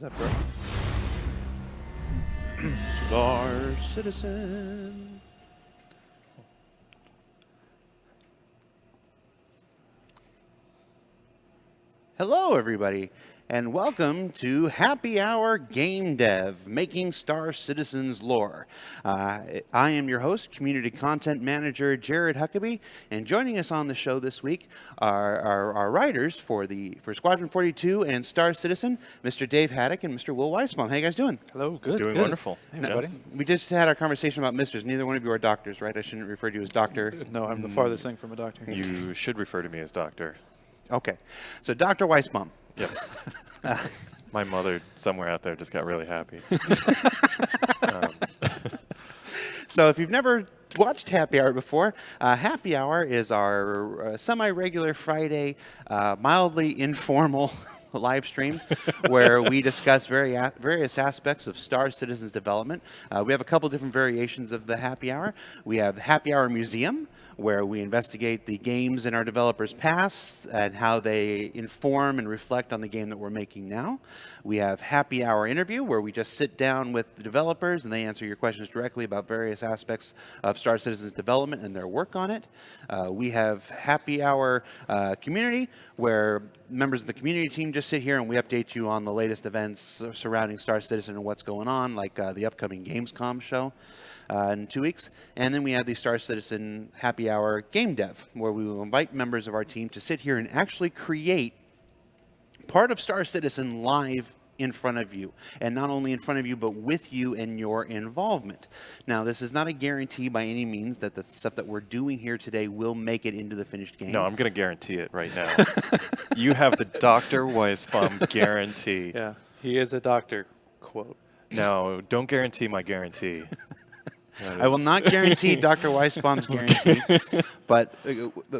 that perfect? Star Citizen. Hello, everybody, and welcome to Happy Hour Game Dev, making Star Citizen's lore. I am your host, Community Content Manager Jared Huckabee, and joining us on the show this week are our writers for Squadron 42 and Star Citizen, Mr. Dave Haddock and Mr. Will Weissbaum. How you guys doing? Hello, good. Doing good. wonderful. Hey, everybody. We just had our conversation about misters. Neither one of you are doctors, right? I shouldn't refer to you as doctor. No, I'm the farthest thing from a doctor. You should refer to me as doctor. Okay. So, Dr. Weissbaum. Yes. My mother somewhere out there just got really happy. So if you've never watched Happy Hour before, Happy Hour is our semi-regular Friday, mildly informal live stream where we discuss various aspects of Star Citizen's development. We have a couple different variations of the Happy Hour. We have the Happy Hour Museum, where we investigate the games in our developers' past and how they inform and reflect on the game that we're making now. We have Happy Hour Interview, where we just sit down with the developers and they answer your questions directly about various aspects of Star Citizen's development and their work on it. We have Happy Hour Community, where members of the community team just sit here and we update you on the latest events surrounding Star Citizen and what's going on, like the upcoming Gamescom show in 2 weeks. And then we have the Star Citizen Happy Hour Game Dev, where we will invite members of our team to sit here and actually create part of Star Citizen live in front of you. And not only in front of you, but with you and your involvement. Now, this is not a guarantee by any means that the stuff that we're doing here today will make it into the finished game. No, I'm going to guarantee it right now. You have the Dr. Weissbaum guarantee. Yeah, he is a doctor, quote. No, don't guarantee my guarantee. I will not guarantee Dr. Weissbaum's guarantee, but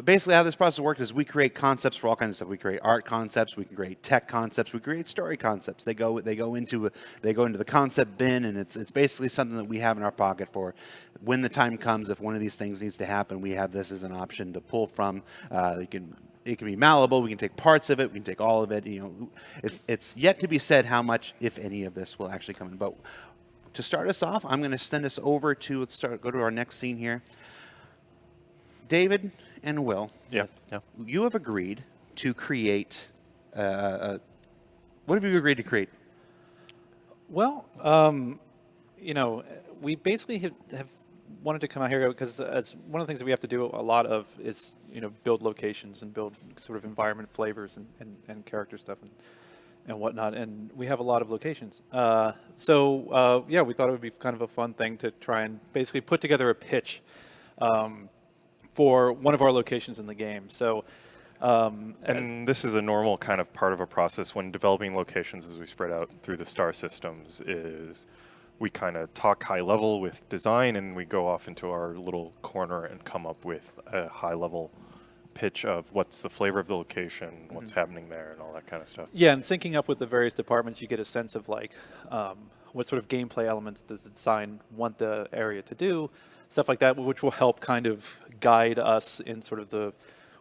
basically how this process works is we create concepts for all kinds of stuff. We create art concepts, we can create tech concepts, we create story concepts. They go into the concept bin, and it's basically something that we have in our pocket for when the time comes. If one of these things needs to happen, we have this as an option to pull from. It can be malleable. We can take parts of it. We can take all of it. You know, it's yet to be said how much, if any, of this will actually come in. But to start us off, I'm going to send us over to go to our next scene here. David and Will, Yeah. you have agreed to create. What have you agreed to create? Well, we basically have wanted to come out here because it's one of the things that we have to do a lot of is, build locations and build sort of environment flavors and character stuff and whatnot, and we have a lot of locations. So we thought it would be kind of a fun thing to try and basically put together a pitch for one of our locations in the game. So, and this is a normal kind of part of a process when developing locations as we spread out through the star systems is we kind of talk high level with design and we go off into our little corner and come up with a high level pitch of what's the flavor of the location, what's happening there, and all that kind of stuff. Yeah, and syncing up with the various departments, you get a sense of like what sort of gameplay elements does the design want the area to do, stuff like that, which will help kind of guide us in sort of the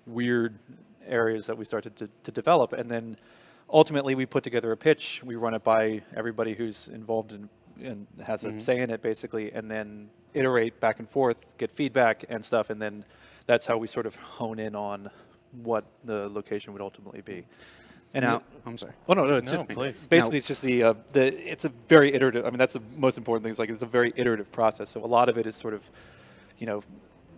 weird areas that we started to develop. And then ultimately we put together a pitch, we run it by everybody who's involved in and has a say in it basically, and then iterate back and forth, get feedback and stuff, and then that's how we sort of hone in on what the location would ultimately be. And now, I'm sorry. Oh no, it's No, just please. basically it's just it's a very iterative. I mean, that's the most important thing. Is like it's a very iterative process. So a lot of it is sort of,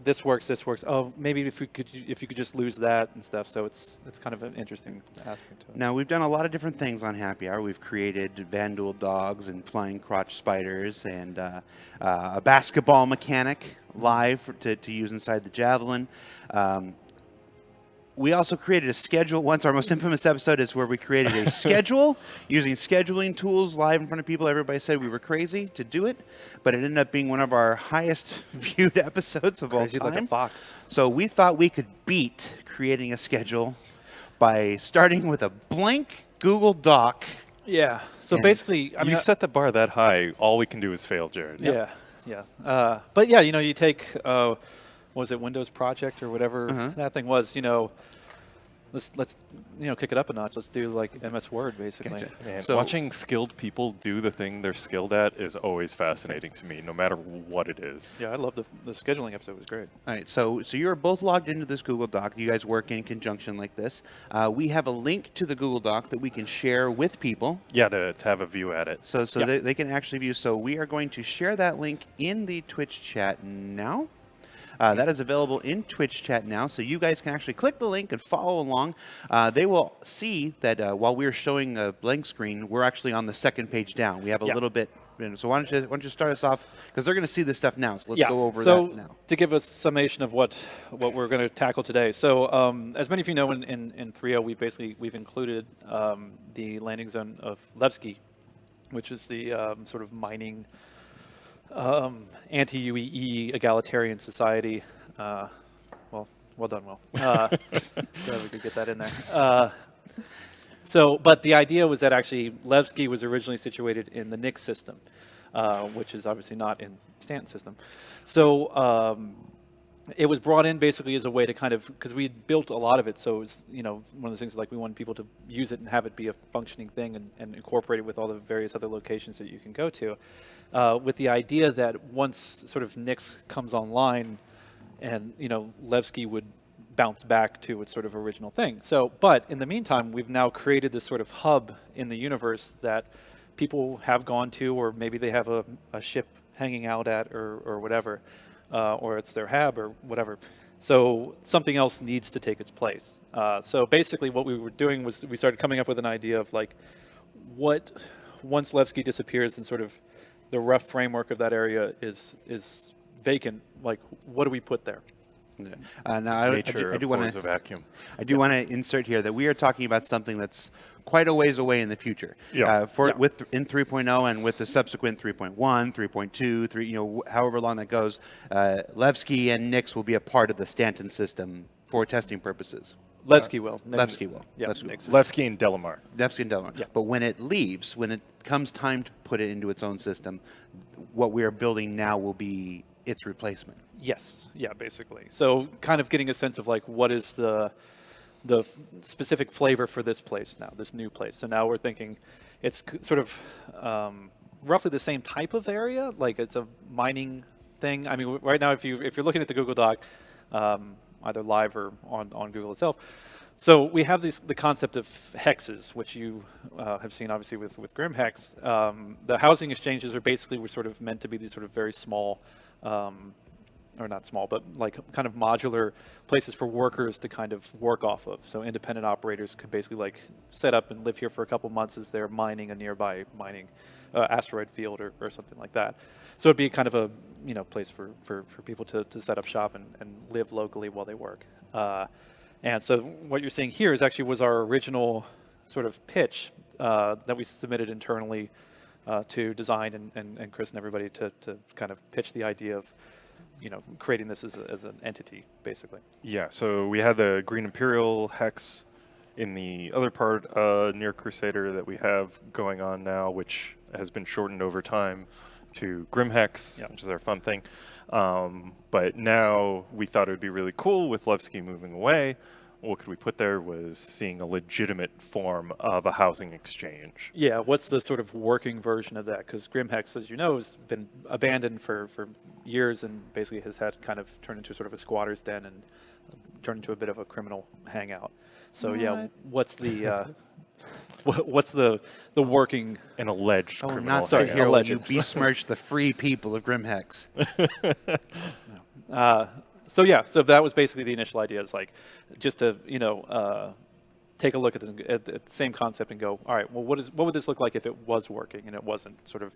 this works. Oh, maybe if you could just lose that and stuff. So it's kind of an interesting aspect to it. Now, we've done a lot of different things on Happy Hour. We've created Vandal dogs and flying crotch spiders and a basketball mechanic live to use inside the Javelin. We also created a schedule. Once our most infamous episode is where we created a schedule using scheduling tools live in front of people. Everybody said we were crazy to do it, but it ended up being one of our highest viewed episodes of all Crazy time. like a fox. So we thought we could beat creating a schedule by starting with a blank Google Doc. Yeah. So And basically, I mean, You set the bar that high, all we can do is fail, Jared. yeah. But yeah, you take what was it, Windows Project or whatever that thing was, let's kick it up a notch. Let's do like MS Word basically. Gotcha. Man, So- watching skilled people do the thing they're skilled at is always fascinating to me, no matter what it is. Yeah, I love the scheduling episode. Was great. All right, so you're both logged into this Google Doc. You guys work in conjunction like this. We have a link to the Google Doc that we can share with people, Yeah, to have a view at it. so Yeah. they can actually view. So we are going to share that link in the Twitch chat now. That is available in Twitch chat now, so you guys can actually click the link and follow along. They will see that while we're showing a blank screen, we're actually on the second page down. We have a Yeah. little bit. So why don't you start us off, because they're going to see this stuff now. So let's Yeah. go over So that now. to give a summation of what we're going to tackle today. So as many of you know, in 3.0 we've included the landing zone of Levski, which is the sort of mining anti-UEE egalitarian society. Well done, Will. Glad we could get that in there. But the idea was that actually Levski was originally situated in the Nix system, which is obviously not in Stanton's system. So it was brought in basically as a way to kind of, because we built a lot of it, so it was, one of the things like we wanted people to use it and have it be a functioning thing and incorporate it with all the various other locations that you can go to, with the idea that once sort of Nix comes online and, Levski would bounce back to its sort of original thing. So, but in the meantime, we've now created this sort of hub in the universe that people have gone to, or maybe they have a ship hanging out at or whatever. Or it's their hab or whatever. So something else needs to take its place. So basically what we were doing was we started coming up with an idea of like, what, once Levski disappears and sort of the rough framework of that area is vacant, like what do we put there? Now, Nature I do want abhors to a vacuum. I do want to insert here that we are talking about something that's quite a ways away in the future. Yeah. In 3.0 and with the subsequent 3.1, 3.2, 3, however long that goes, Levski and Nix will be a part of the Stanton system for testing purposes. Levski will. Levski will. Yeah, Levski will. Nix. Levski and Delamar. Levski and Delaware. Yeah. But when it leaves, when it comes time to put it into its own system, what we are building now will be its replacement. Yes. Yeah, basically. So kind of getting a sense of like what is the specific flavor for this place now, this new place. So now we're thinking it's sort of roughly the same type of area, like it's a mining thing. I mean, right now, if you're looking at the Google Doc, either live or on Google itself, so we have the concept of hexes, which you have seen obviously with Grim Hex. The housing exchanges are basically were sort of meant to be these sort of very small, or not small, but like kind of modular places for workers to kind of work off of. So independent operators could basically like set up and live here for a couple months as they're mining a nearby mining asteroid field or something like that. So it'd be kind of a place for people to set up shop and live locally while they work. And so what you're seeing here was our original sort of pitch that we submitted internally to design and Chris and everybody to kind of pitch the idea of creating this as an entity, basically. Yeah, so we had the Green Imperial Hex in the other part near Crusader that we have going on now, which has been shortened over time to Grim Hex, Yep. which is our fun thing. But now we thought it would be really cool with Levski moving away. What could we put there was seeing a legitimate form of a housing exchange. Yeah, what's the sort of working version of that? Because Grim Hex, as you know, has been abandoned for years and basically has had kind of turned into sort of a squatter's den and turned into a bit of a criminal hangout. So yeah, what's the what's the working? An alleged I will criminal not sit hangout. here when you Alleged. besmirch the free people of Grim Hex. So that was basically the initial idea. Is like just to take a look at the same concept and go, all right, well, what would this look like if it was working and it wasn't sort of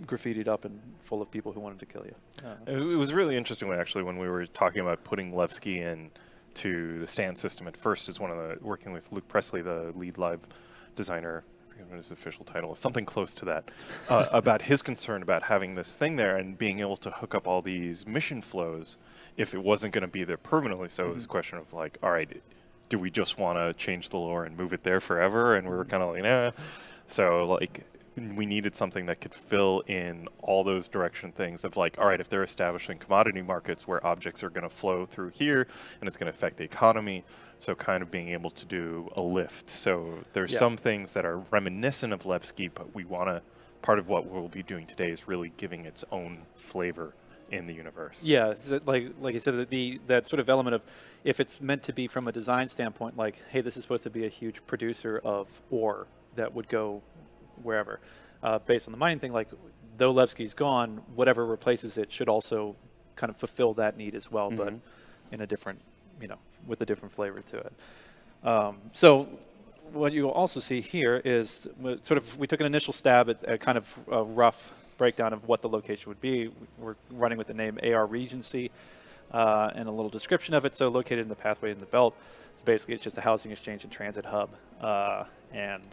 graffitied up and full of people who wanted to kill you. It was really interesting actually when we were talking about putting Levski in to the stand system at first as working with Luke Presley, the lead live designer. I forget what his official title is, something close to that, about his concern about having this thing there and being able to hook up all these mission flows if it wasn't going to be there permanently. So it was a question of like, all right, do we just want to change the lore and move it there forever? And we were kind of like, nah. So like we needed something that could fill in all those direction things of like, all right, if they're establishing commodity markets where objects are going to flow through here and it's going to affect the economy, so kind of being able to do a lift. So there's some things that are reminiscent of Levski, but we want to, part of what we'll be doing today is really giving its own flavor in the universe. Yeah, like you said, that sort of element of if it's meant to be from a design standpoint, like, hey, this is supposed to be a huge producer of ore that would go wherever. Based on the mining thing, like, though Levski's gone, whatever replaces it should also kind of fulfill that need as well, but in a different, with a different flavor to it. So what you will also see here is sort of, we took an initial stab at kind of a rough breakdown of what the location would be. We're running with the name AR Regency and a little description of it. So located in the pathway in the belt. So basically, it's just a housing exchange and transit hub. And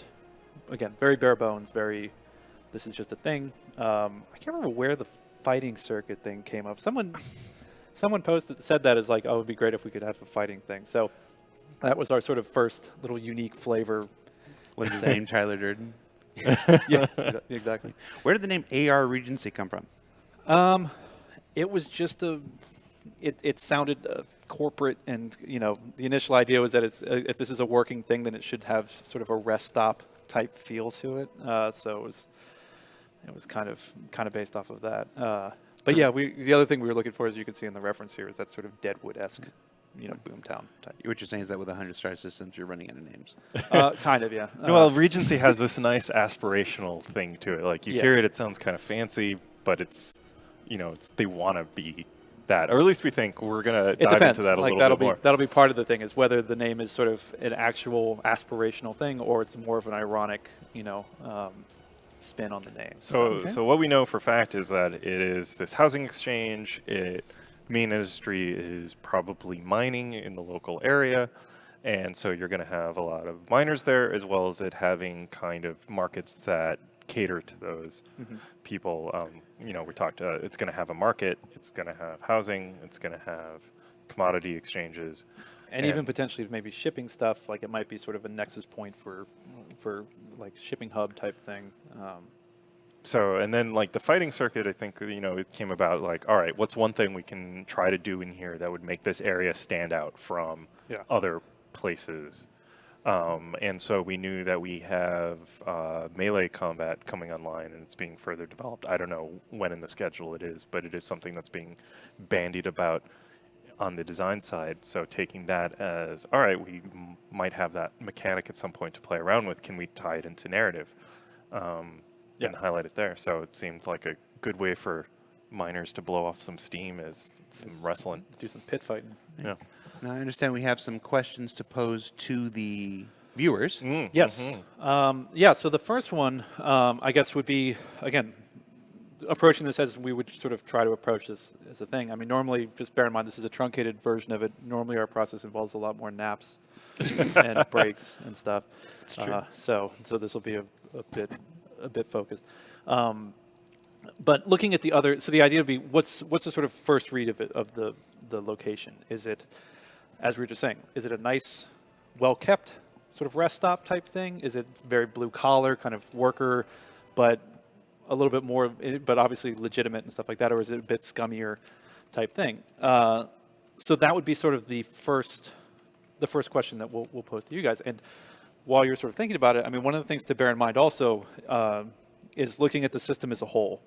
again, very bare bones, this is just a thing. I can't remember where the fighting circuit thing came up. Someone said that as like, oh, it would be great if we could have a fighting thing. So that was our sort of first little unique flavor. What's his name? Tyler Durden. Yeah, exactly. Where did the name AR Regency come from? It was just it sounded corporate, and the initial idea was that if this is a working thing, then it should have sort of a rest stop type feel to it. So it was kind of based off of that. But yeah, the other thing we were looking for, as you can see in the reference here, is that sort of Deadwood-esque, boomtown type. What you're saying is that with 100-star systems, you're running out of names. Kind of, yeah. Well, Regency has this nice aspirational thing to it. Like you hear it sounds kind of fancy, but it's, they want to be that, or at least we think. We're gonna dive into that a little bit more. That'll be part of the thing, is whether the name is sort of an actual aspirational thing or it's more of an ironic, spin on the name. So what we know for fact is that it is this housing exchange. Main industry is probably mining in the local area, and so you're going to have a lot of miners there, as well as it having kind of markets that cater to those people. We talked. It's going to have a market. It's going to have housing. It's going to have commodity exchanges, and even potentially maybe shipping stuff. Like it might be sort of a nexus point for like shipping hub type thing. So, and then like the fighting circuit, I think, it came about like, all right, what's one thing we can try to do in here that would make this area stand out from other places? And so we knew that we have melee combat coming online, and it's being further developed. I don't know when in the schedule it is, but it is something that's being bandied about on the design side. So taking that as, all right, we might have that mechanic at some point to play around with. Can we tie it into narrative? And highlight it there. So it seemed like a good way for miners to blow off some steam is some wrestling. Do some pit fighting. Yeah. Now, I understand we have some questions to pose to the viewers. Yes. So the first one, I guess, would be, again, approaching this as we would sort of try to approach this as a thing. I mean, normally, just bear in mind, this is a truncated version of it. Normally, our process involves a lot more naps and breaks and stuff. That's true. So this will be a bit focused. But looking at the other, so the idea would be, what's the sort of first read of the location? Is it, as we were just saying, is it a nice, well-kept sort of rest stop type thing? Is it very blue collar kind of worker, but a little bit more, but obviously legitimate and stuff like that, or is it a bit scummier type thing? So that would be sort of the first question that we'll pose to you guys. And while you're sort of thinking about it, I mean, one of the things to bear in mind also is looking at the system as a whole.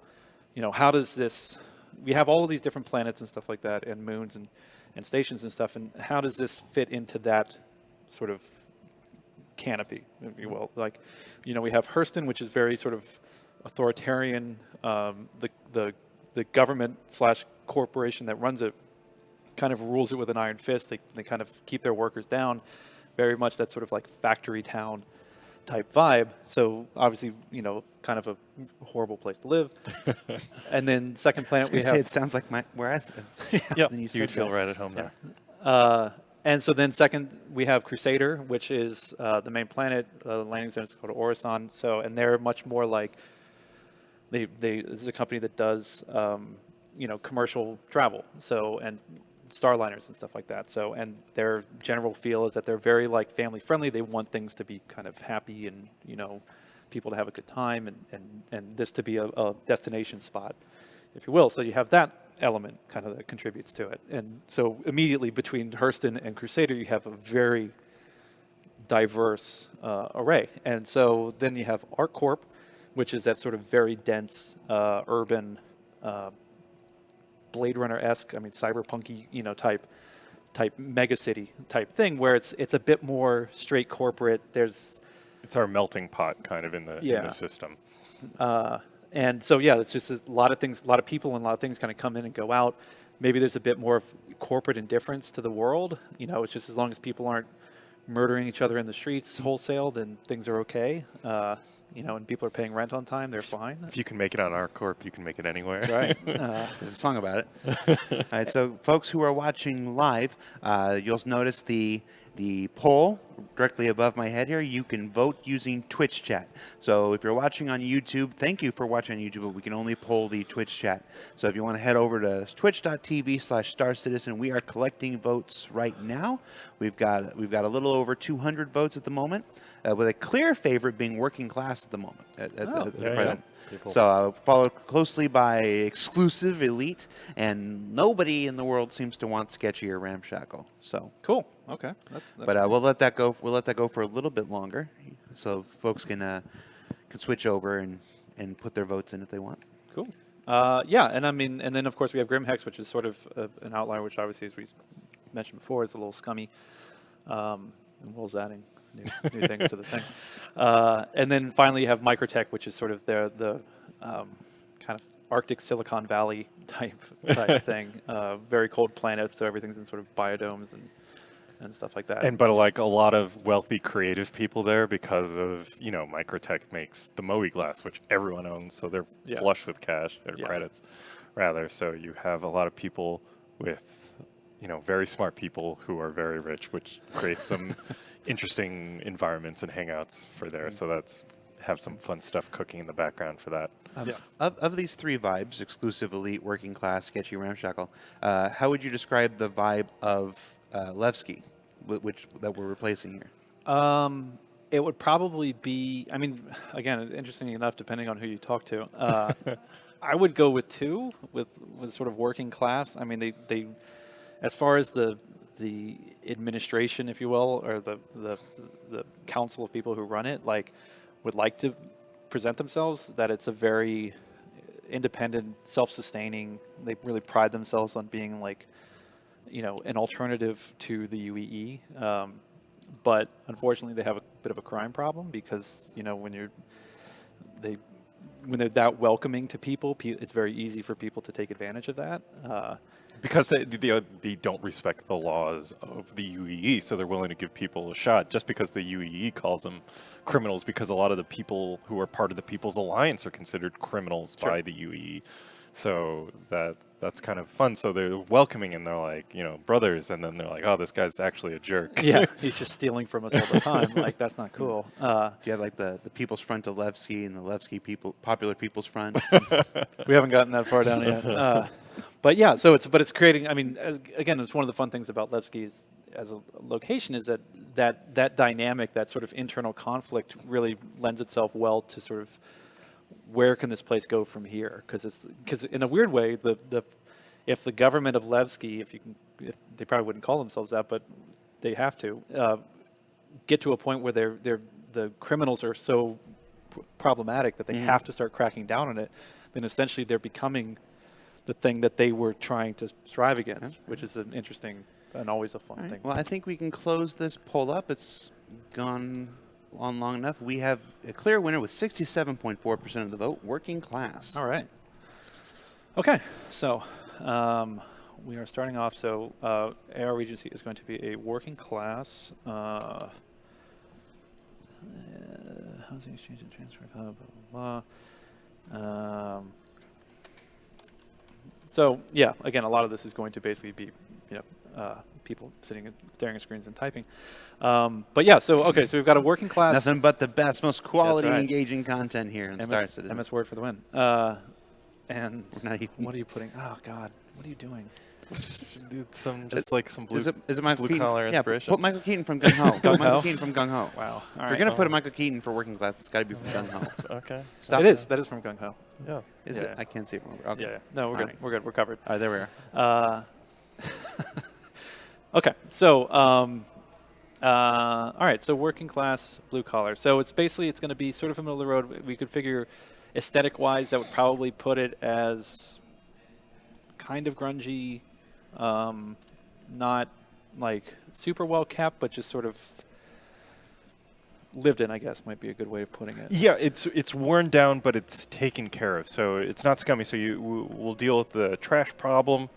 How does this, we have all of these different planets and stuff like that, and moons and stations and stuff, and how does this fit into that sort of canopy, if you will? Like, we have Hurston, which is very sort of authoritarian. The government / corporation that runs it kind of rules it with an iron fist. They kind of keep their workers down. Very much that sort of like factory town type vibe. So obviously, kind of a horrible place to live. And then second planet we have. It sounds like where I live. Yeah, you'd feel right at home there. And so then second we have Crusader, which is the main planet. The landing zone is called Orison. So, and they're much more like this is a company that does commercial travel. So, and Starliners and stuff like that. So, and their general feel is that they're very like family friendly. They want things to be kind of happy and people to have a good time and this to be a destination spot, if you will. So you have that element kind of that contributes to it. And so immediately between Hurston and Crusader, you have a very diverse array. And so then you have ArcCorp, which is that sort of very dense, urban, Blade Runner-esque, I mean, cyberpunky, type megacity type thing, where it's a bit more straight corporate. It's our melting pot kind of in the system. And so, it's just a lot of things, a lot of people and a lot of things kind of come in and go out. Maybe there's a bit more of corporate indifference to the world. It's just as long as people aren't murdering each other in the streets wholesale, then things are okay. And people are paying rent on time, they're fine. If you can make it on ArcCorp, you can make it anywhere. That's right. There's a song about it. All right, so folks who are watching live, you'll notice the poll directly above my head here. You can vote using Twitch chat. So if you're watching on YouTube, thank you for watching on YouTube, but we can only poll the Twitch chat. So if you want to head over to twitch.tv/StarCitizen, we are collecting votes right now. We've got a little over 200 votes at the moment, with a clear favorite being working class at the moment. At the present. So followed closely by exclusive elite, and nobody in the world seems to want sketchy or ramshackle. So Cool. Okay. That's but we'll let that go. We'll let that go for a little bit longer, so folks can switch over and put their votes in if they want. Cool. And then of course we have Grimhex, which is sort of an outlier, which obviously, as we mentioned before, is a little scummy. And Will's adding new things to the thing. And then finally you have Microtech, which is sort of the kind of Arctic Silicon Valley type thing. Very cold planet, so everything's in sort of biodomes and stuff like that. But like a lot of wealthy creative people there because of, Microtech makes the Moe glass, which everyone owns, so they're flush with cash, or credits, rather. So you have a lot of people with, very smart people who are very rich, which creates some interesting environments and hangouts for there. So have some fun stuff cooking in the background for that. Of these three vibes, exclusive, elite, working class, sketchy, ramshackle, how would you describe the vibe of Levski, that we're replacing here? It would probably be, again, interesting enough, depending on who you talk to. I would go with two, with sort of working class. They as far as the administration, if you will, or the council of people who run it, would like to present themselves that it's a very independent, self-sustaining. They really pride themselves on being an alternative to the UEE. But unfortunately, they have a bit of a crime problem because when they're that welcoming to people, it's very easy for people to take advantage of that. Because they don't respect the laws of the UEE, so they're willing to give people a shot just because the UEE calls them criminals, because a lot of the people who are part of the People's Alliance are considered criminals by the UEE. So that's kind of fun. So they're welcoming and they're like, brothers, and then they're like, oh, this guy's actually a jerk. Yeah, he's just stealing from us all the time. That's not cool. Do you have the People's Front of Levski and the Levski Popular People's Front? We haven't gotten that far down yet. But it's creating. Again, it's one of the fun things about Levski as a location is that dynamic, that sort of internal conflict, really lends itself well to sort of where can this place go from here? Because in a weird way, if the government of Levski, if they probably wouldn't call themselves that, but they have to get to a point where the criminals are so problematic that they have to start cracking down on it, then essentially they're becoming the thing that they were trying to strive against, which is an interesting and always a fun thing. Well, I think we can close this poll up. It's gone on long enough. We have a clear winner with 67.4% of the vote, working class. All right. Okay, so we are starting off. So AR Regency is going to be a working class housing exchange and transfer, blah, blah, blah. So yeah, again, a lot of this is going to basically be, people sitting and staring at screens and typing. But yeah, so we've got a working class. Nothing but the best, most quality, engaging content here in Star Citizen. MS Word for the win. And what are you putting? Oh God, what are you doing? Just like some blue, Is it Michael blue Keaton? collar Yeah, inspiration. put Michael Keaton from Gung Ho. Put Michael Ho? Keaton from Gung Ho. Wow. If you're gonna put a Michael Keaton for working class, it's got to be from Gung Ho. Okay. Stop. It is. That is from Gung Ho. Yeah. Is Yeah. it? I can't see it from over. Okay. Yeah. No, we're All good. right. We're good. We're covered. All right, there we are. Okay. So, all right. So working class, blue collar. So it's basically, it's going to be sort of a middle of the road. We could figure aesthetic wise, that would probably put it as kind of grungy, not like super well kept, but just sort of lived in, I guess, might be a good way of putting it. Yeah, it's worn down, but it's taken care of. So it's not scummy. So we'll deal with the trash problem,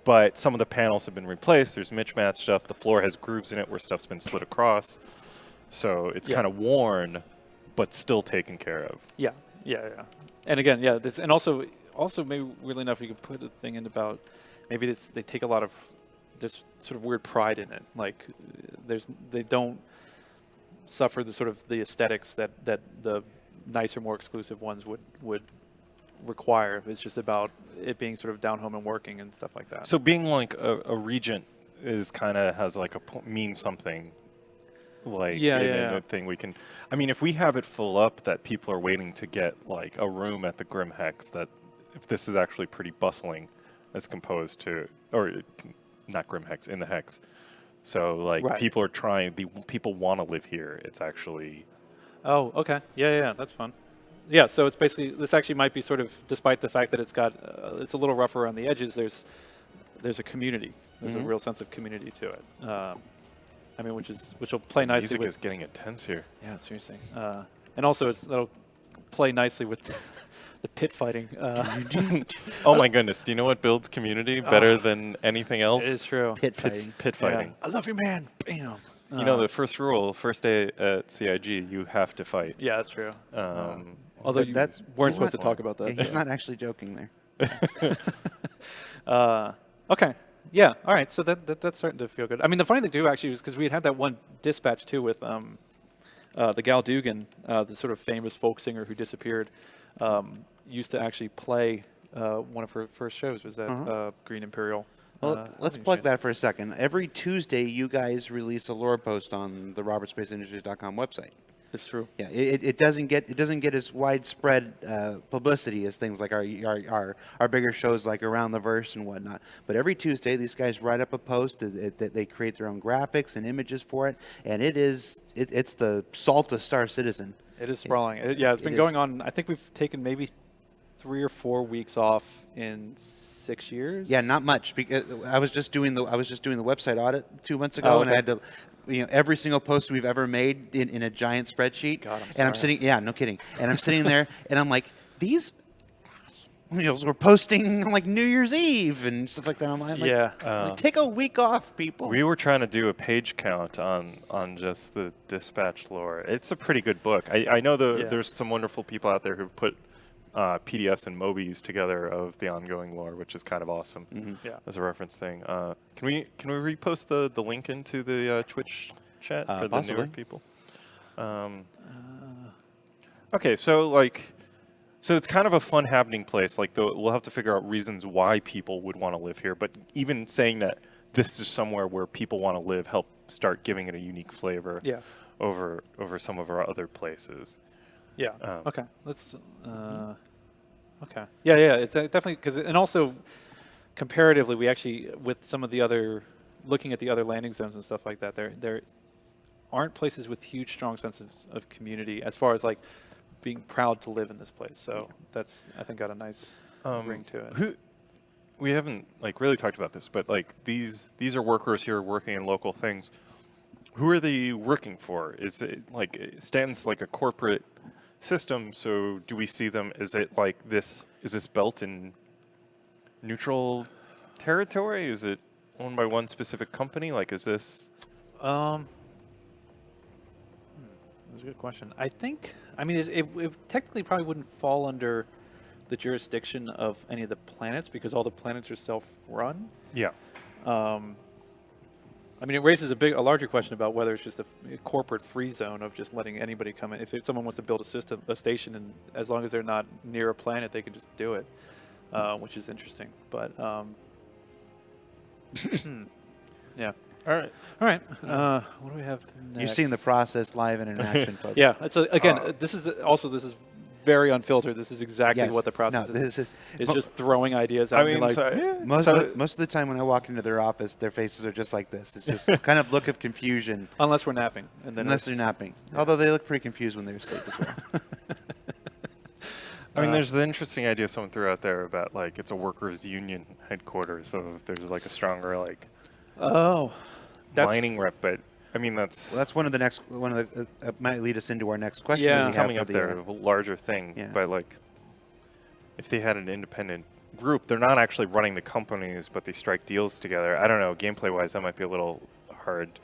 but some of the panels have been replaced. There's mismatched stuff. The floor has grooves in it where stuff's been slid across. So it's kind of worn, but still taken care of. Yeah. And again, yeah, this, and also maybe weirdly enough, you could put a thing in about maybe they take a lot of, there's sort of weird pride in it. Like they don't suffer the sort of the aesthetics that the nicer, more exclusive ones would require. It's just about it being sort of down home and working and stuff like that. So being like a regent is kind of has like means something. Like in the thing we can, I mean, if we have it full up that people are waiting to get like a room at the Grim Hex, that if this is actually pretty bustling as composed to, or not Grim Hex, in the Hex. So like people are trying, people want to live here. It's actually. Oh, okay. Yeah, that's fun. Yeah, so it's basically, this actually might be sort of, despite the fact that it's got, it's a little rougher on the edges, there's a community. There's a real sense of community to it. I mean, which will play nicely. Music is getting intense here. Yeah, seriously. And also, that'll play nicely with the pit fighting. Oh my goodness! Do you know what builds community better than anything else? It is true. Pit fighting. Pit fighting. I love you, man. Bam. You know, the first rule, first day at CIG, you have to fight. Yeah, that's true. Although you weren't supposed to talk about that. Yeah, he's not actually joking there. Okay. Yeah. All right. So that's starting to feel good. I mean, the funny thing too, actually, was because we had that one dispatch too with the Gal Dugan, the sort of famous folk singer who disappeared, used to actually play one of her first shows. Was at Green Imperial. Well, let's plug that for a second. Every Tuesday, you guys release a lore post on the RobertSpaceIndustries.com website. It's true. Yeah, it doesn't get as widespread publicity as things like our bigger shows like Around the Verse and whatnot. But every Tuesday, these guys write up a post that they create their own graphics and images for it, and it's the salt of Star Citizen. It is sprawling. It's been going on. I think we've taken maybe 3 or 4 weeks off in 6 years. Yeah, not much. Because I was just doing the website audit 2 months ago, and I had to. Every single post we've ever made in a giant spreadsheet. God, I'm sitting, no kidding. And I'm sitting there, and I'm like, these assholes were posting on like New Year's Eve and stuff like that. I'm like, take a week off, people. We were trying to do a page count on just the dispatch lore. It's a pretty good book. I know there's some wonderful people out there who've put PDFs and Mobies together of the ongoing lore, which is kind of awesome. As a reference thing. Can we repost the link into the Twitch chat for the newer people? Okay, so it's kind of a fun happening place. Like we'll have to figure out reasons why people would want to live here. But even saying that this is somewhere where people want to live, help start giving it a unique flavor. Yeah. Over some of our other places. Yeah. Okay. Let's. Okay. Yeah. It's definitely because, and also comparatively, we actually with some of the other, looking at the other landing zones and stuff like that, there aren't places with huge, strong sense of community as far as like being proud to live in this place. So that's, I think, got a nice ring to it. We haven't really talked about this, but these are workers here working in local things. Who are they working for? Is it Stanton's like a corporate system, so do we see them, is it like this, is this built in neutral territory? Is it owned by one specific company? Is this That's a good question. I mean it technically probably wouldn't fall under the jurisdiction of any of the planets because all the planets are self-run. Yeah. I mean, it raises a larger question about whether it's just a corporate free zone of just letting anybody come in. If someone wants to build a station, and as long as they're not near a planet, they can just do it, which is interesting. But Yeah. All right. All right. What do we have next? You're seeing the process live and in action, folks. Yeah. It's this is very unfiltered. This is exactly Yes. what the process No, is. this is It's just throwing ideas out. I and being mean, like, so, yeah. most of the time when I walk into their office, their faces are just like this. It's just kind of look of confusion. Unless we're napping, and then Unless they're napping. Although they look pretty confused when they're asleep as well. I mean, there's the interesting idea someone threw out there about like it's a workers' union headquarters, so if there's like a stronger like mining rep. But I mean, that's Well, that's one of the might lead us into our next question. Yeah. that we have coming for up the, there, a larger thing. Yeah. But like, if they had an independent group, they're not actually running the companies, but they strike deals together. I don't know. Gameplay-wise, that might be a little hard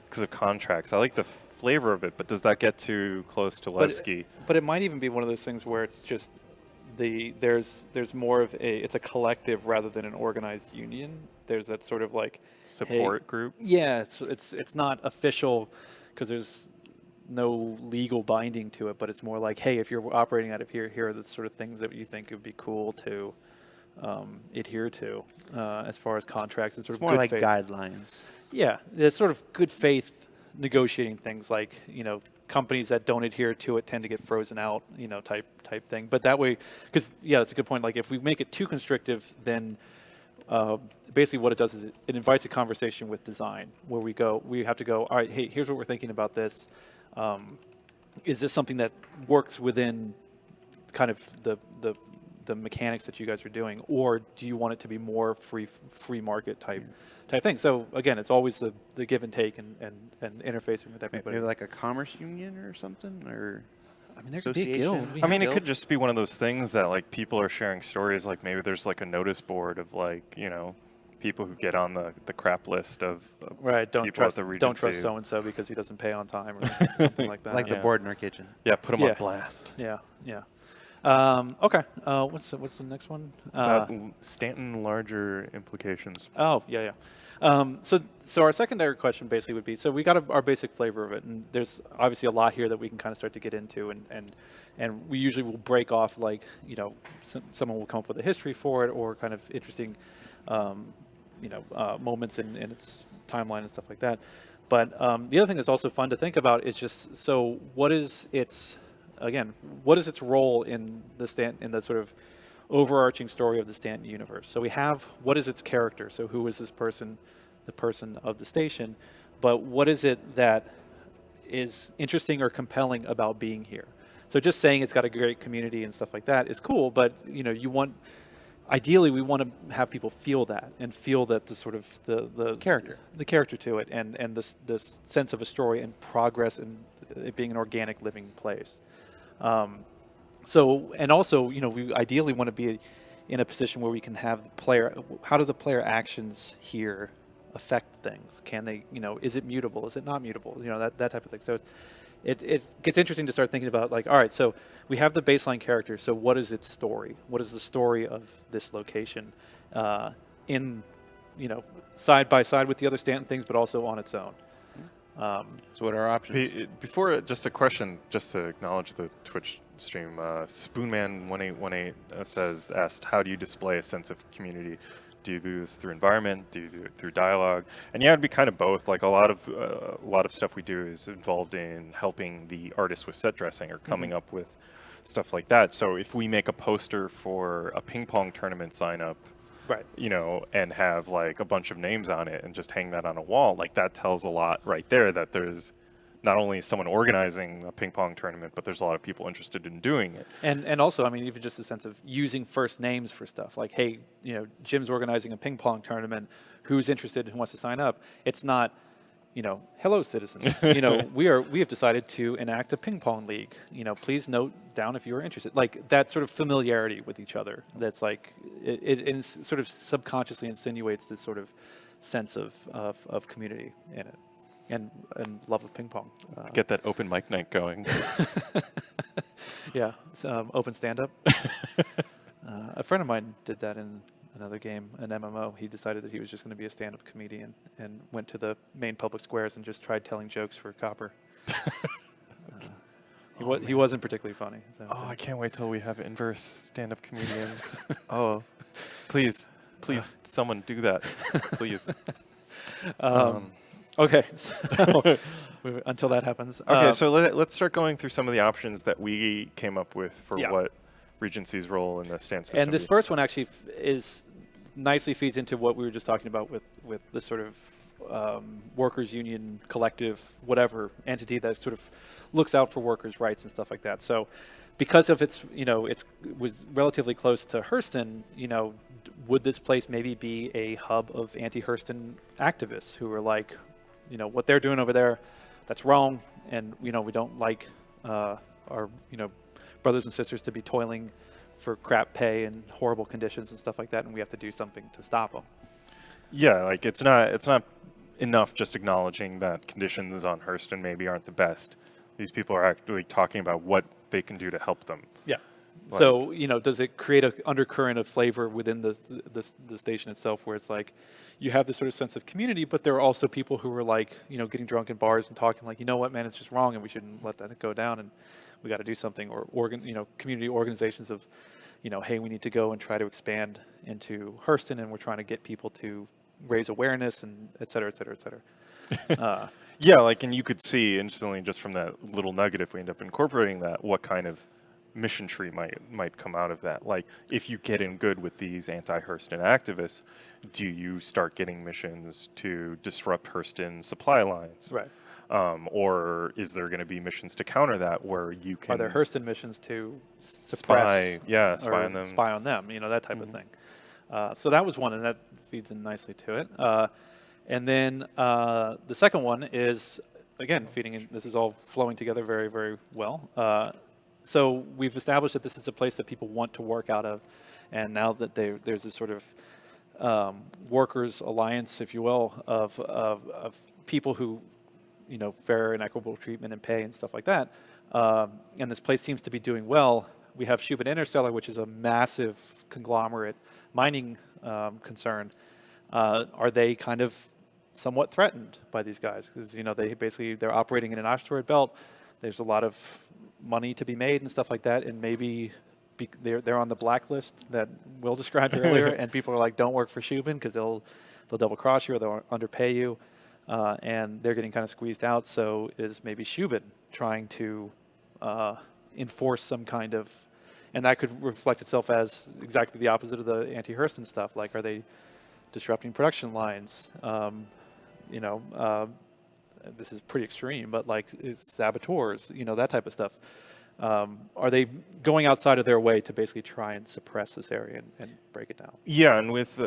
because of contracts. I like the flavor of it, but does that get too close to Levski? But it might even be one of those things where it's just there's more of it's a collective rather than an organized union. There's that sort of like Support group? Yeah, it's not official because there's no legal binding to it, but it's more like, hey, if you're operating out of here are the sort of things that you think would be cool to adhere to as far as contracts and sort it's of more good like faith. guidelines. Yeah, it's sort of good faith negotiating things like, companies that don't adhere to it tend to get frozen out, type thing. But that way, because, yeah, that's a good point. Like, if we make it too constrictive, then basically what it does is it invites a conversation with design where we have to go, all right, hey, here's what we're thinking about this. Is this something that works within kind of the mechanics that you guys are doing, or do you want it to be more free market type thing? So again, it's always the give and take and interfacing with everybody. Maybe like a commerce union or something, or I mean, there could be a guild. association? I mean, it could just be one of those things that like people are sharing stories. Like maybe there's like a notice board of like people who get on the crap list of Right, don't people at trust the Regency. so and so because he doesn't pay on time or something like that. like the Yeah. board in our kitchen. Yeah, put them Yeah. on blast. Yeah. Okay. What's the next one? About Stanton larger implications. Oh, yeah. So our secondary question basically would be, so we got our basic flavor of it, and there's obviously a lot here that we can kind of start to get into, and we usually will break off like, someone will come up with a history for it or kind of interesting, moments in its timeline and stuff like that. But the other thing that's also fun to think about is just, so what is its role in the sort of overarching story of the Stanton universe? So we have, what is its character? So who is this person, the person of the station? But what is it that is interesting or compelling about being here? So just saying it's got a great community and stuff like that is cool, but ideally we want to have people feel that and feel that the sort of the character to it and this sense of a story and progress and it being an organic living place. So, and also, we ideally want to be in a position where we can have the player, how does the player actions here affect things? Can they, is it mutable? Is it not mutable? That type of thing. So it gets interesting to start thinking about like, all right, so we have the baseline character. So what is its story? What is the story of this location in, side by side with the other Stanton things, but also on its own? So what are our options? Before, just a question, just to acknowledge the Twitch stream. Spoonman1818 asked, how do you display a sense of community? Do you do this through environment? Do you do it through dialogue? And yeah, it'd be kind of both. Like a lot of stuff we do is involved in helping the artist with set dressing or coming up with stuff like that. So if we make a poster for a ping pong tournament sign up, Right. And have like a bunch of names on it and just hang that on a wall, like that tells a lot right there that there's not only someone organizing a ping pong tournament, but there's a lot of people interested in doing it. And also, I mean, even just a sense of using first names for stuff like, hey, Jim's organizing a ping pong tournament. Who's interested? Who wants to sign up? It's not, hello, citizens. We have decided to enact a ping pong league. Please note down if you are interested. Like that sort of familiarity with each other. That's like it sort of subconsciously insinuates this sort of sense of community in it, and love of ping pong. Get that open mic night going. Yeah, open stand up. A friend of mine did that in another game, an MMO. He decided that he was just going to be a stand-up comedian and went to the main public squares and just tried telling jokes for copper. He wasn't particularly funny. So I can't wait till we have inverse stand-up comedians. Please Please, someone do that. Please. Okay, so until that happens. Okay, so let's start going through some of the options that we came up with for Yeah. what Regency's role in the stand system And this is. first one actually is nicely feeds into what we were just talking about with the sort of workers union collective, whatever entity that sort of looks out for workers' rights and stuff like that. So because of its, it was relatively close to Hurston, would this place maybe be a hub of anti-Hurston activists who are like, what they're doing over there, that's wrong, and we don't like our brothers and sisters to be toiling for crap pay and horrible conditions and stuff like that, and we have to do something to stop them. Yeah, like it's not enough just acknowledging that conditions on Hurston maybe aren't the best. These people are actually talking about what they can do to help them. Yeah. Like- So does it create an undercurrent of flavor within the station itself, where it's like you have this sort of sense of community, but there are also people who are like getting drunk in bars and talking like, what, man, it's just wrong, and we shouldn't let that go down, and we got to do something. Or community organizations of, hey, we need to go and try to expand into Hurston, and we're trying to get people to raise awareness, and et cetera, et cetera, et cetera. Yeah, and you could see instantly just from that little nugget, if we end up incorporating that, what kind of mission tree might come out of that. Like, if you get in good with these anti-Hurston activists, do you start getting missions to disrupt Hurston supply lines? Right. Or is there going to be missions to counter that where you can... Are there Hurston missions to suppress? Spy on them. Spy on them, that type of thing. So that was one, and that feeds in nicely to it. And then the second one is, again, feeding in. This is all flowing together very, very well. So we've established that this is a place that people want to work out of, and now that there's this sort of workers' alliance, if you will, of people who, fair and equitable treatment and pay and stuff like that, and this place seems to be doing well. We have Shubin Interstellar, which is a massive conglomerate mining concern. Are they kind of somewhat threatened by these guys? Because they're operating in an asteroid belt. There's a lot of money to be made and stuff like that, and maybe they're on the blacklist that Will described earlier, and people are like, don't work for Shubin because they'll double cross you or they'll underpay you, and they're getting kind of squeezed out. So is maybe Shubin trying to enforce some kind of, and that could reflect itself as exactly the opposite of the anti-Hurston stuff. Like, are they disrupting production lines? This is pretty extreme, but like saboteurs, that type of stuff. Are they going outside of their way to basically try and suppress this area and break it down? Yeah, and with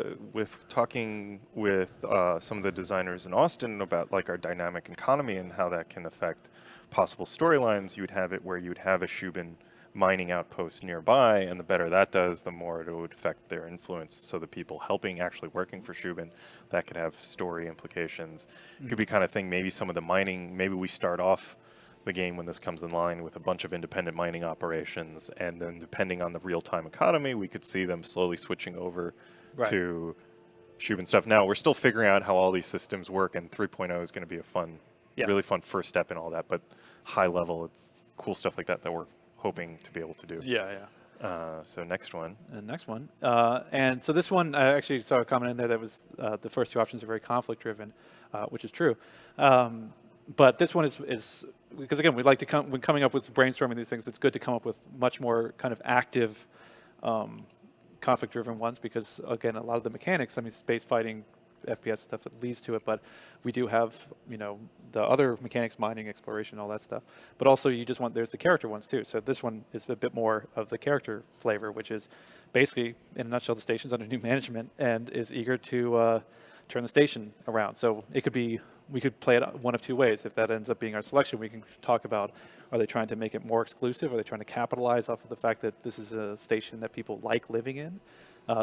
talking with some of the designers in Austin about like our dynamic economy and how that can affect possible storylines, you would have it where you would have a Shubin mining outpost nearby, and the better that does, the more it would affect their influence. So the people actually working for Shubin, that could have story implications. It could be kind of thing, maybe some of the mining, maybe we start off the game when this comes in line with a bunch of independent mining operations, and then depending on the real-time economy, we could see them slowly switching over to Shubin stuff. Now, we're still figuring out how all these systems work, and 3.0 is going to be a really fun first step in all that, but high level, it's cool stuff like that we're hoping to be able to do. Yeah. So next one. And next one. And so this one, I actually saw a comment in there that was the first two options are very conflict-driven, which is true. But this one is because, again, we like to when coming up with brainstorming these things, it's good to come up with much more kind of active conflict-driven ones because, again, a lot of the mechanics, space fighting, FPS stuff that leads to it, but we do have, the other mechanics, mining, exploration, all that stuff. But also there's the character ones too. So this one is a bit more of the character flavor, which is basically, in a nutshell, the station's under new management and is eager to turn the station around. So it could be, we could play it one of two ways. If that ends up being our selection, we can talk about, are they trying to make it more exclusive? Are they trying to capitalize off of the fact that this is a station that people like living in?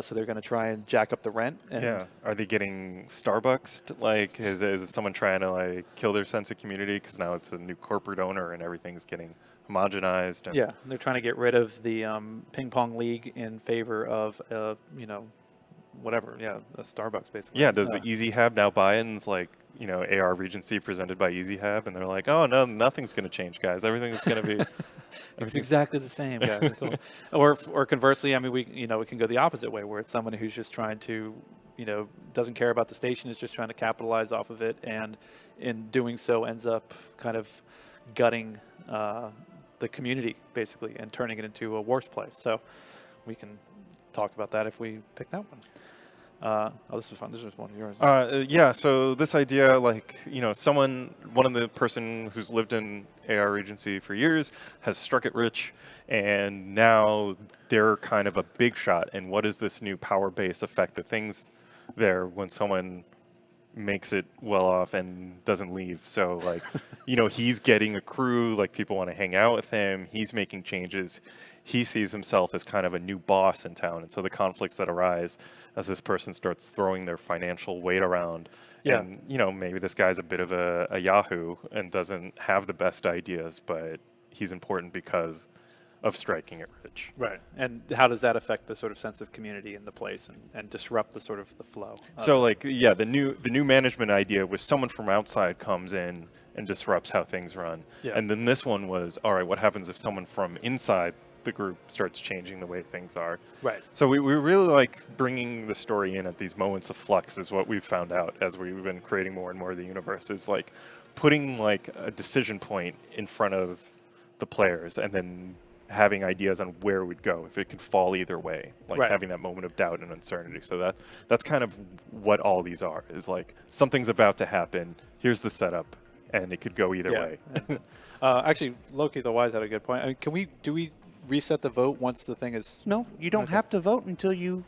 So they're going to try and jack up the rent. And Are they getting Starbucks? Like, is someone trying to kill their sense of community because now it's a new corporate owner and everything's getting homogenized? And they're trying to get rid of the ping pong league in favor of whatever, yeah, a Starbucks basically. Yeah, does the Easy Hab now buy-ins like, AR Regency presented by Easy Hab, and they're like, oh no, nothing's going to change, guys. Everything's going to be It's exactly the same, guys. Cool. Or conversely, I mean, we can go the opposite way, where it's someone who's just trying to, doesn't care about the station, is just trying to capitalize off of it, and in doing so ends up kind of gutting the community basically and turning it into a worse place. So we can talk about that if we pick that one. This is fun. This is one of yours. Yeah, so this idea, like, one of the person who's lived in AR Regency for years has struck it rich, and now they're kind of a big shot. And what does this new power base affect the things there when someone makes it well off and doesn't leave? So, like, he's getting a crew, like, people want to hang out with him. He's making changes. He sees himself as kind of a new boss in town. And so the conflicts that arise as this person starts throwing their financial weight around. Yeah. And, maybe this guy's a bit of a yahoo and doesn't have the best ideas, but he's important because of striking it rich. Right. And how does that affect the sort of sense of community in the place and disrupt the sort of the flow? So, like, yeah, the new management idea was someone from outside comes in and disrupts how things run. Yeah. And then this one was, all right, what happens if someone from inside the group starts changing the way things are? Right. So we really like bringing the story in at these moments of flux is what we've found out as we've been creating more and more of the universe, is like putting like a decision point in front of the players and then having ideas on where it would go, if it could fall either way, like Right. having that moment of doubt and uncertainty. So that's kind of what all these are, is like something's about to happen, here's the setup, and it could go either way. Actually, Loki the Wise had a good point. I mean, do we reset the vote once the thing is No, you don't Okay. have to vote until you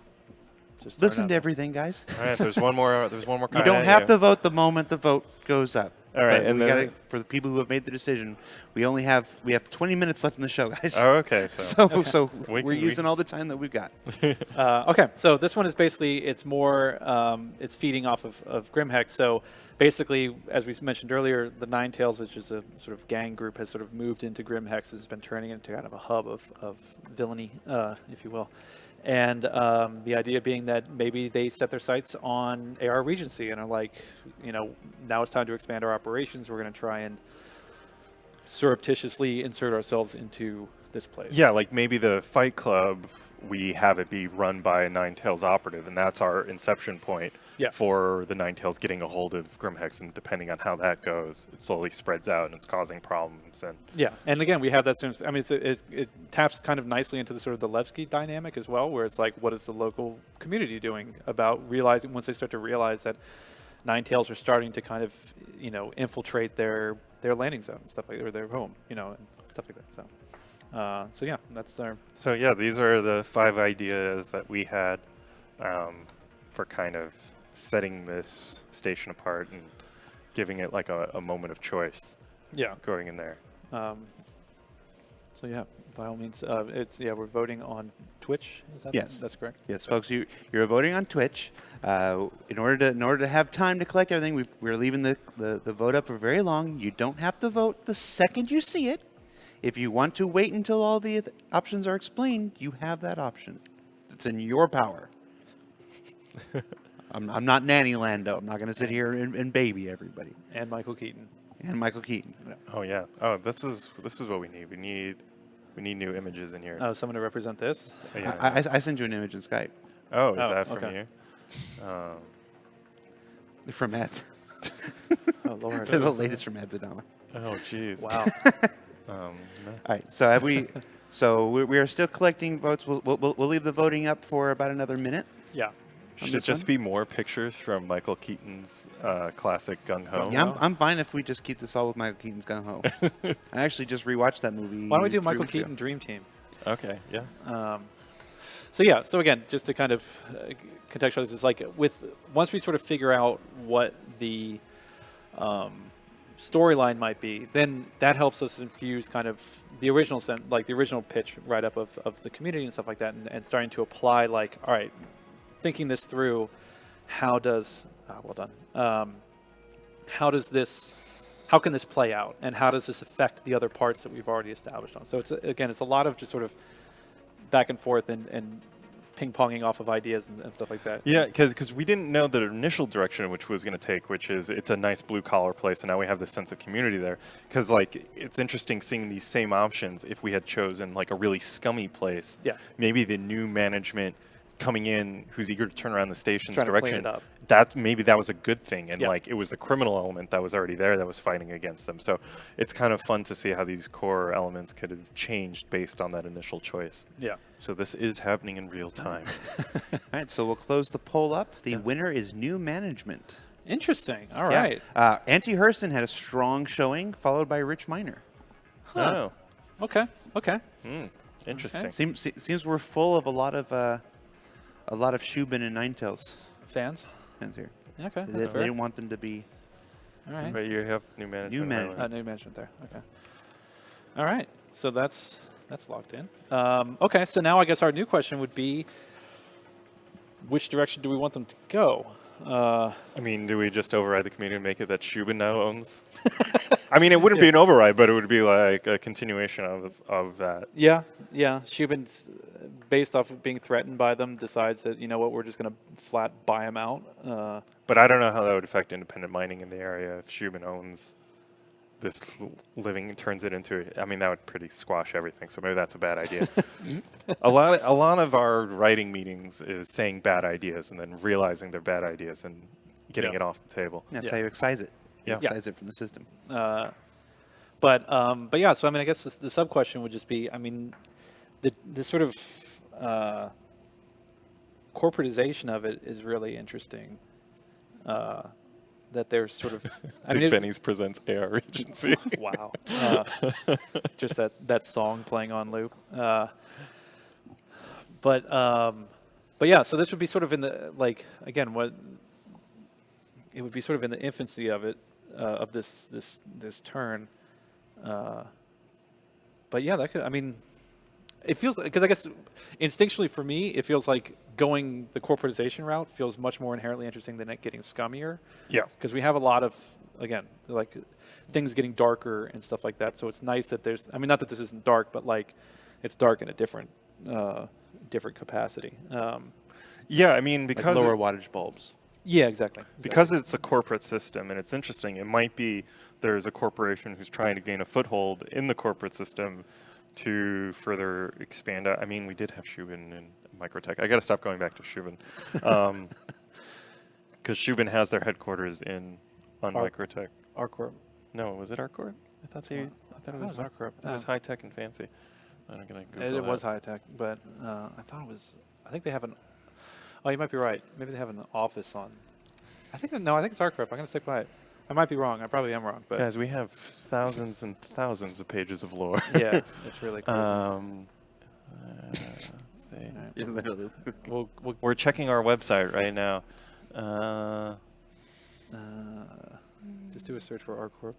just listen thrown to out? everything, guys. All right, there's one more You kind don't have to vote the moment the vote goes up. All right, But and we then- gotta, for the people who have made the decision, we have 20 minutes left in the show, guys. Oh, okay. So, So We we're can- using all the time that we've got. Okay, so this one is basically, it's more, it's feeding off of Grimhex. So basically, as we mentioned earlier, the Nine Tails, which is a sort of gang group, has sort of moved into Grimhex, has been turning into kind of a hub of villainy, if you will. And the idea being that maybe they set their sights on AR Regency and are like, now it's time to expand our operations. We're going to try and surreptitiously insert ourselves into this place. yeah, like maybe the Fight Club, we have it be run by a Nine Tails operative, and that's our inception point Yeah. for the Nine Tails getting a hold of Grimhex, and depending on how that goes, it slowly spreads out and it's causing problems. And Yeah, and again, we have that sort of, I mean, it taps kind of nicely into the sort of the Levski dynamic as well, where it's like, what is the local community doing about realizing, once they start to realize that Nine Tails are starting to kind of, infiltrate their landing zone and stuff like that, or their home, and stuff like that. So yeah, that's our, so yeah, these are the 5 ideas that we had for kind of setting this station apart and giving it like a moment of choice yeah. going in there. So yeah, by all means, we're voting on Twitch. Is that Yes. That's correct. Yes, folks, you're voting on Twitch. In order to have time to collect everything, we're leaving the vote up for very long. You don't have to vote the second you see it. If you want to wait until all the options are explained, you have that option. It's in your power. I'm not Nanny Lando. I'm not going to sit here and baby everybody. And Michael Keaton. And Michael Keaton. Oh yeah. Oh, this is what we need. We need new images in here. Oh, someone to represent this. Yeah. I send you an image in Skype Oh, is Oh, that from okay. you? from Ed. Oh Lord. The latest from Ed Zadama. Oh, jeez. Wow. No. All right. So have we? So we are still collecting votes. We'll leave the voting up for about another minute. Yeah. Should this it just one? be more pictures from Michael Keaton's classic Gung Ho? Yeah, I'm fine if we just keep this all with Michael Keaton's Gung Ho. I actually just rewatched that movie. Why don't we do 3 Michael weeks ago. Keaton Dream Team? Okay. Yeah. So again, just to kind of contextualize this, like once we sort of figure out what the storyline might be, then that helps us infuse kind of the original like the original pitch write up of the community and stuff like that, and starting to apply, like, all right, thinking this through, how does how can this play out, and how does this affect the other parts that we've already established on? So it's a lot of just sort of back and forth and ping-ponging off of ideas and stuff like that. Yeah, because we didn't know the initial direction which was going to take, which is it's a nice blue-collar place, and now we have this sense of community there. Because, like, it's interesting seeing these same options if we had chosen, like, a really scummy place. Yeah. Maybe the new management coming in who's eager to turn around the station's Trying to clean direction, it up. maybe that was a good thing. And, Yeah. like, it was the criminal element that was already there that was fighting against them. So it's kind of fun to see how these core elements could have changed based on that initial choice. Yeah. So this is happening in real time. All right, so we'll close the poll up. The winner is new management. Interesting. All right. Auntie Hurston had a strong showing, followed by Rich Miner. Oh. Okay. Okay. Interesting. Seems we're full of a lot of Shubin and Ninetales Fans. fans here. Okay. They That's fair. didn't want them to be. All right. But you have new management. New management. Highlight. New management there. Okay. All right. So that's locked in. Okay. So now I guess our new question would be, which direction do we want them to go? I mean, do we just override the community and make it that Shubin now owns? I mean, it wouldn't be an override, but it would be like a continuation of that. Yeah. Yeah. Shubin's, based off of being threatened by them, decides that, you know what, we're just going to flat buy them out. But I don't know how that would affect independent mining in the area if Shubin owns this living, turns it into. I mean, that would pretty squash everything. So maybe that's a bad idea. a lot of our writing meetings is saying bad ideas and then realizing they're bad ideas and getting it off the table. That's how you excise it. You Yeah. excise it from the system. But yeah, so I mean, I guess the sub question would just be, I mean, the sort of corporatization of it is really interesting. That there's sort of, I mean, Big Benny's presents AR Regency. wow, just that song playing on loop. But yeah, so this would be sort of in the, like, again, what it would be sort of in the infancy of it, of this turn. But yeah, that could, I mean, it feels, because I guess instinctually for me, it feels like going the corporatization route feels much more inherently interesting than it getting scummier. Yeah. Because we have a lot of, again, like things getting darker and stuff like that. So it's nice that there's, I mean, not that this isn't dark, but like it's dark in a different capacity. Yeah, I mean, Like because lower wattage bulbs. Yeah, exactly. because it's a corporate system, and it's interesting. It might be there's a corporation who's trying to gain a foothold in the corporate system to further expand. I mean, we did have Shubin in Microtech. I got to stop going back to Shubin, because Shubin has their headquarters on Microtech. Arcorp. No, was it Arcorp? I thought it was Arcorp. It was high tech and fancy. I'm gonna Google It was that. high tech, but I thought it was. I think they have an. Oh, you might be right. Maybe they have an office on. I think it's Arcorp. I'm gonna stick by it. I might be wrong. I probably am wrong, but Guys, we have thousands and thousands of pages of lore. yeah, it's really crazy. Let's see. Yeah, literally. We'll We're checking our website right now. just do a search for Arcorp.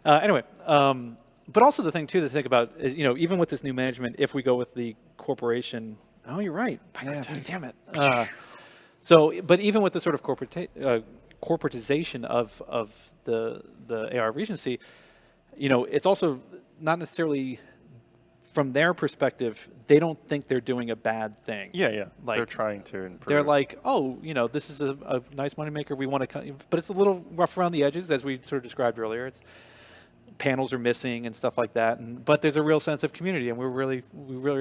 Anyway, but also the thing too to think about is, you know, even with this new management, if we go with the corporation, oh, you're right. Yeah, damn it. So, but even with the sort of corporatization of the AR Regency, you know, it's also not necessarily from their perspective. They don't think they're doing a bad thing. Yeah. Like, they're trying to improve. They're like, oh, you know, this is a nice moneymaker. We want to, but it's a little rough around the edges, as we sort of described earlier. It's panels are missing and stuff like that. But there's a real sense of community, and we really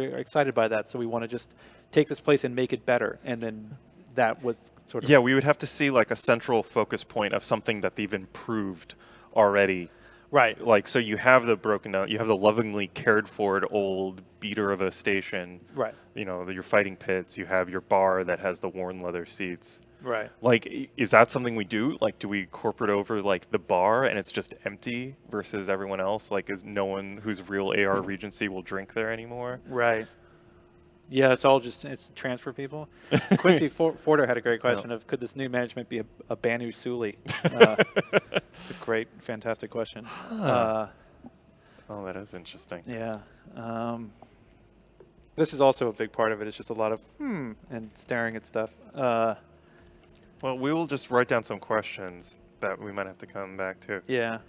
are excited by that. So we want to just take this place and make it better. And then that was sort of we would have to see like a central focus point of something that they've improved already. right. Like, so you have the broken down, you have the lovingly cared for old beater of a station. Right. You know, your fighting pits. You have your bar that has the worn leather seats. Right. Like, is that something we do? Like, do we corporate over like the bar and it's just empty versus everyone else? Like, is no one who's real AR Regency will drink there anymore? Right. Yeah, it's transfer people. Quincy Forder had a great question of, could this new management be a Banu Suli? It's a great, fantastic question. Oh, that is interesting. Yeah. This is also a big part of it. It's just a lot of and staring at stuff. Well, we will just write down some questions that we might have to come back to. Yeah.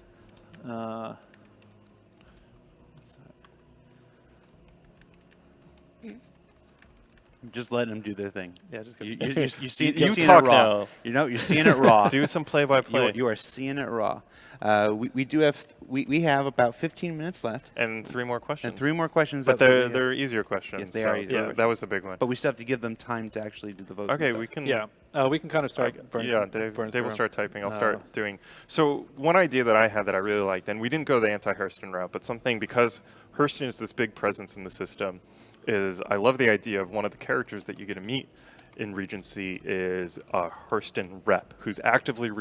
Just letting them do their thing. Yeah, just You, you, you see, You you're seeing talk it raw. now. You know, you're seeing it raw. Do some play-by-play. You are seeing it raw. We do have we have about 15 minutes left, And 3 more questions. and 3 more questions. But that they're easier questions. Yes, they so are easier that was the big one. But we still have to give them time to actually do the votes. and Okay, stuff. we can. we can kind of start. Yeah, Dave will start typing. I'll start doing. So one idea that I had that I really liked, and we didn't go the anti-Hurston route, but something because Hurston is this big presence in the system, is I love the idea of one of the characters that you get to meet in Regency is a Hurston rep who's actively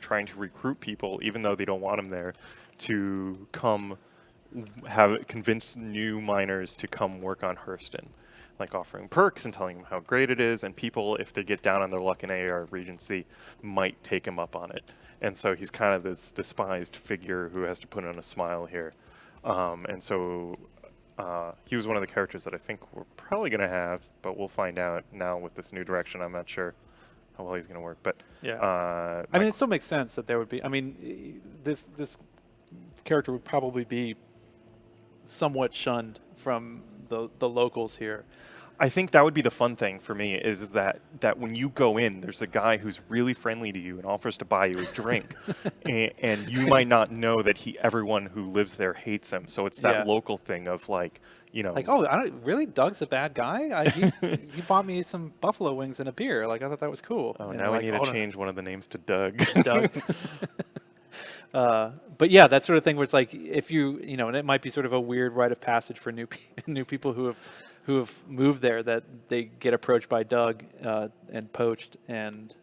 trying to recruit people, even though they don't want them there, to come convince new miners to come work on Hurston, like offering perks and telling them how great it is, and people, if they get down on their luck in AR Regency, might take him up on it. And so he's kind of this despised figure who has to put on a smile here. And so he was one of the characters that I think we're probably going to have, but we'll find out now with this new direction. I'm not sure how well he's going to work. But I mean, it still makes sense that there would be. I mean, this character would probably be somewhat shunned from the locals here. I think that would be the fun thing for me is that when you go in, there's a guy who's really friendly to you and offers to buy you a drink, and you might not know that everyone who lives there hates him. So it's that local thing of like, like, oh, really? Doug's a bad guy? He bought me some buffalo wings and a beer. Like, I thought that was cool. Oh, and now like, we need to change one of the names to Doug. Doug. But yeah, that sort of thing where it's like if and it might be sort of a weird rite of passage for new people who have moved there, that they get approached by Doug and poached, and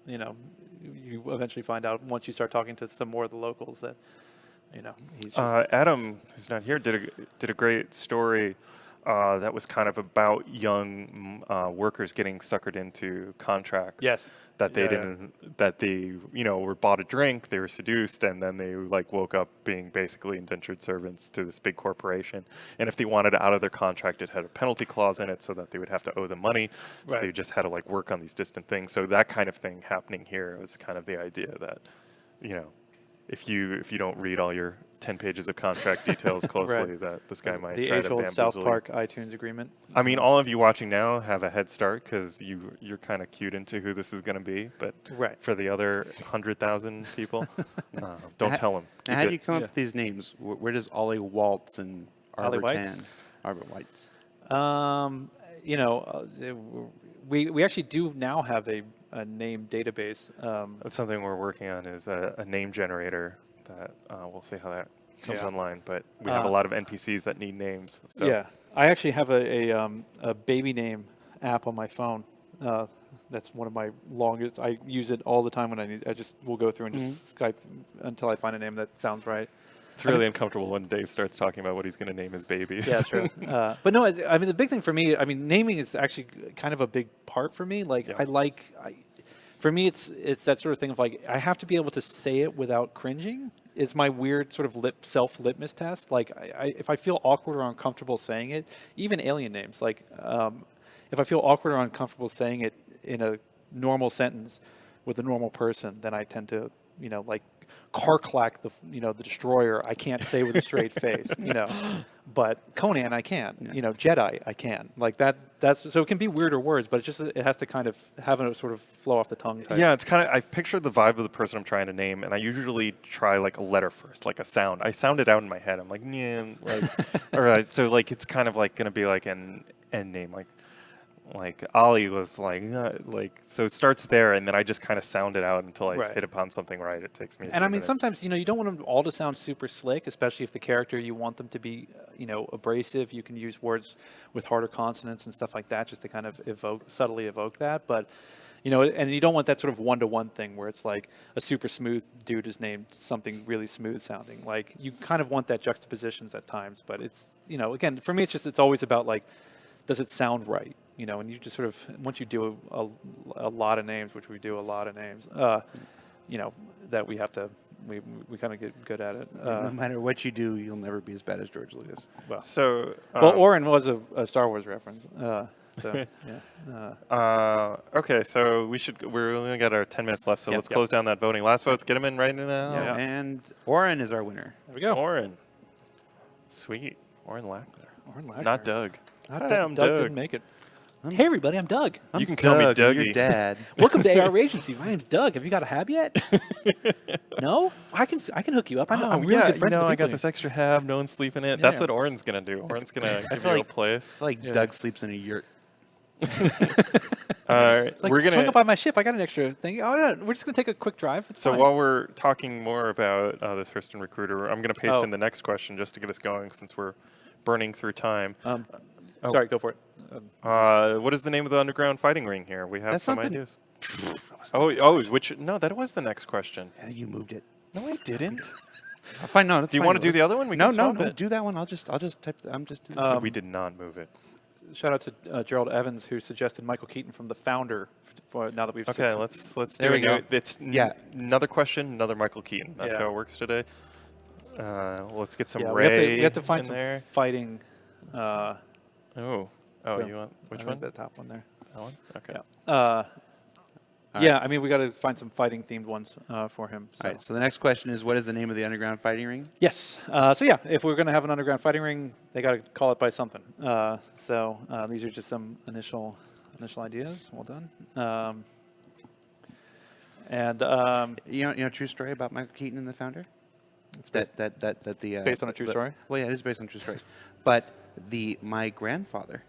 you eventually find out once you start talking to some more of the locals that he's just Adam, who's not here, did a great story that was kind of about young workers getting suckered into contracts. Yes. That they that they were bought a drink, they were seduced, and then they like woke up being basically indentured servants to this big corporation. And if they wanted out of their contract, it had a penalty clause in it, so that they would have to owe them money. So they just had to like work on these distant things. So that kind of thing happening here was kind of the idea that, if you don't read all your 10 pages of contract details closely, that this guy might try to bamboozle South you. Park iTunes agreement. I mean, all of you watching now have a head start because you're kind of cued into who this is going to be. But for the other 100,000 people, don't tell them. How do you come up with these names? Where does Ollie Waltz and Arbor Weitz? Weitz? We actually do now have a name database. That's something we're working on is a name generator that we'll see how that comes online. But we have a lot of NPCs that need names. So. Yeah, I actually have a baby name app on my phone. That's one of my longest. I use it all the time when I need. I just will go through and just Skype until I find a name that sounds right. It's really uncomfortable when Dave starts talking about what he's going to name his babies. Yeah, true. But no, I mean, the big thing for me, I mean, naming is actually kind of a big part for me. Like, for me, it's that sort of thing of like, I have to be able to say it without cringing. It's my weird sort of self-litmus test. Like, if I feel awkward or uncomfortable saying it, even alien names, like, if I feel awkward or uncomfortable saying it in a normal sentence with a normal person, then I tend to, like, Karklak, the destroyer, I can't say with a straight face, but Conan I can, Jedi I can, like that's so it can be weirder words, but it has to kind of have a sort of flow off the tongue type. Yeah, it's kind of, I picture the vibe of the person I'm trying to name, and I usually try like a letter first, like a sound. I sound it out in my head. I'm like, yeah, like, all right. So like, it's kind of like going to be like an end name, like Ollie was like, so it starts there, and then I just kind of sound it out until I hit upon something right. It takes me. And I mean, sometimes you don't want them all to sound super slick, especially if the character you want them to be, abrasive. You can use words with harder consonants and stuff like that, just to kind of subtly evoke that. But, and you don't want that sort of one-to-one thing where it's like a super smooth dude is named something really smooth sounding. Like you kind of want that juxtapositions at times, but it's, again, for me, it's always about like, does it sound right? And you just sort of, once you do a lot of names, which we do a lot of names, that we have to, we kind of get good at it. No matter what you do, you'll never be as bad as George Lucas. Well, Oren was a Star Wars reference. So, yeah. Okay, so we're only got our 10 minutes left, so let's close down that voting. Last votes, get them in right now. Yeah. And Oren is our winner. There we go. Oren. Sweet. Oren Lackner. Oren Lackner. Not Doug. Doug didn't make it. Hey, everybody, I'm Doug. You can call me Doug, I'm Dougie. your dad. Welcome to AR Agency. My name's Doug. Have you got a hab yet? No? I can hook you up. I'm really good friends with the I people got this extra hab. No one's sleeping in it. Yeah. That's what Oren's gonna do. Oren's gonna give feel you like- a place. I feel like Doug sleeps in a yurt. Like, We're swing gonna. up by my ship. I got an extra thing. Oh, no, we're just going to take a quick drive. It's So fine. while we're talking more about this Hurston recruiter, I'm gonna paste Oh. in the next question just to get us going since we're burning through time. Sorry, go for it. What is the name of the underground fighting ring here? We have That's some something- ideas. Which? No, that was the next question. I think you moved it. No, I didn't. Fine, no, that's Do you fine. want to do the other one? We No, can no, swap no. it. Do that one. I'll just type. I'm just. We did not move it. Shout out to Gerald Evans, who suggested Michael Keaton from The Founder. For now that we've Okay, let's do There we it. go. It's Yeah. another question, another Michael Keaton. That's Yeah. how it works today. Let's get some Yeah, Ray we have to find in some there. fighting. Oh, Well, you want which I one? think the top one there. That one. Okay. Yeah. All Yeah, right. I mean, we got to find some fighting themed ones for him. So. All right. So the next question is, what is the name of the underground fighting ring? Yes. So yeah, if we're going to have an underground fighting ring, they got to call it by something. So these are just some initial ideas. Well done. You know, true story about Michael Keaton and the Founder. It's That the based on a true story? Well, yeah, it is based on a true story. But my grandfather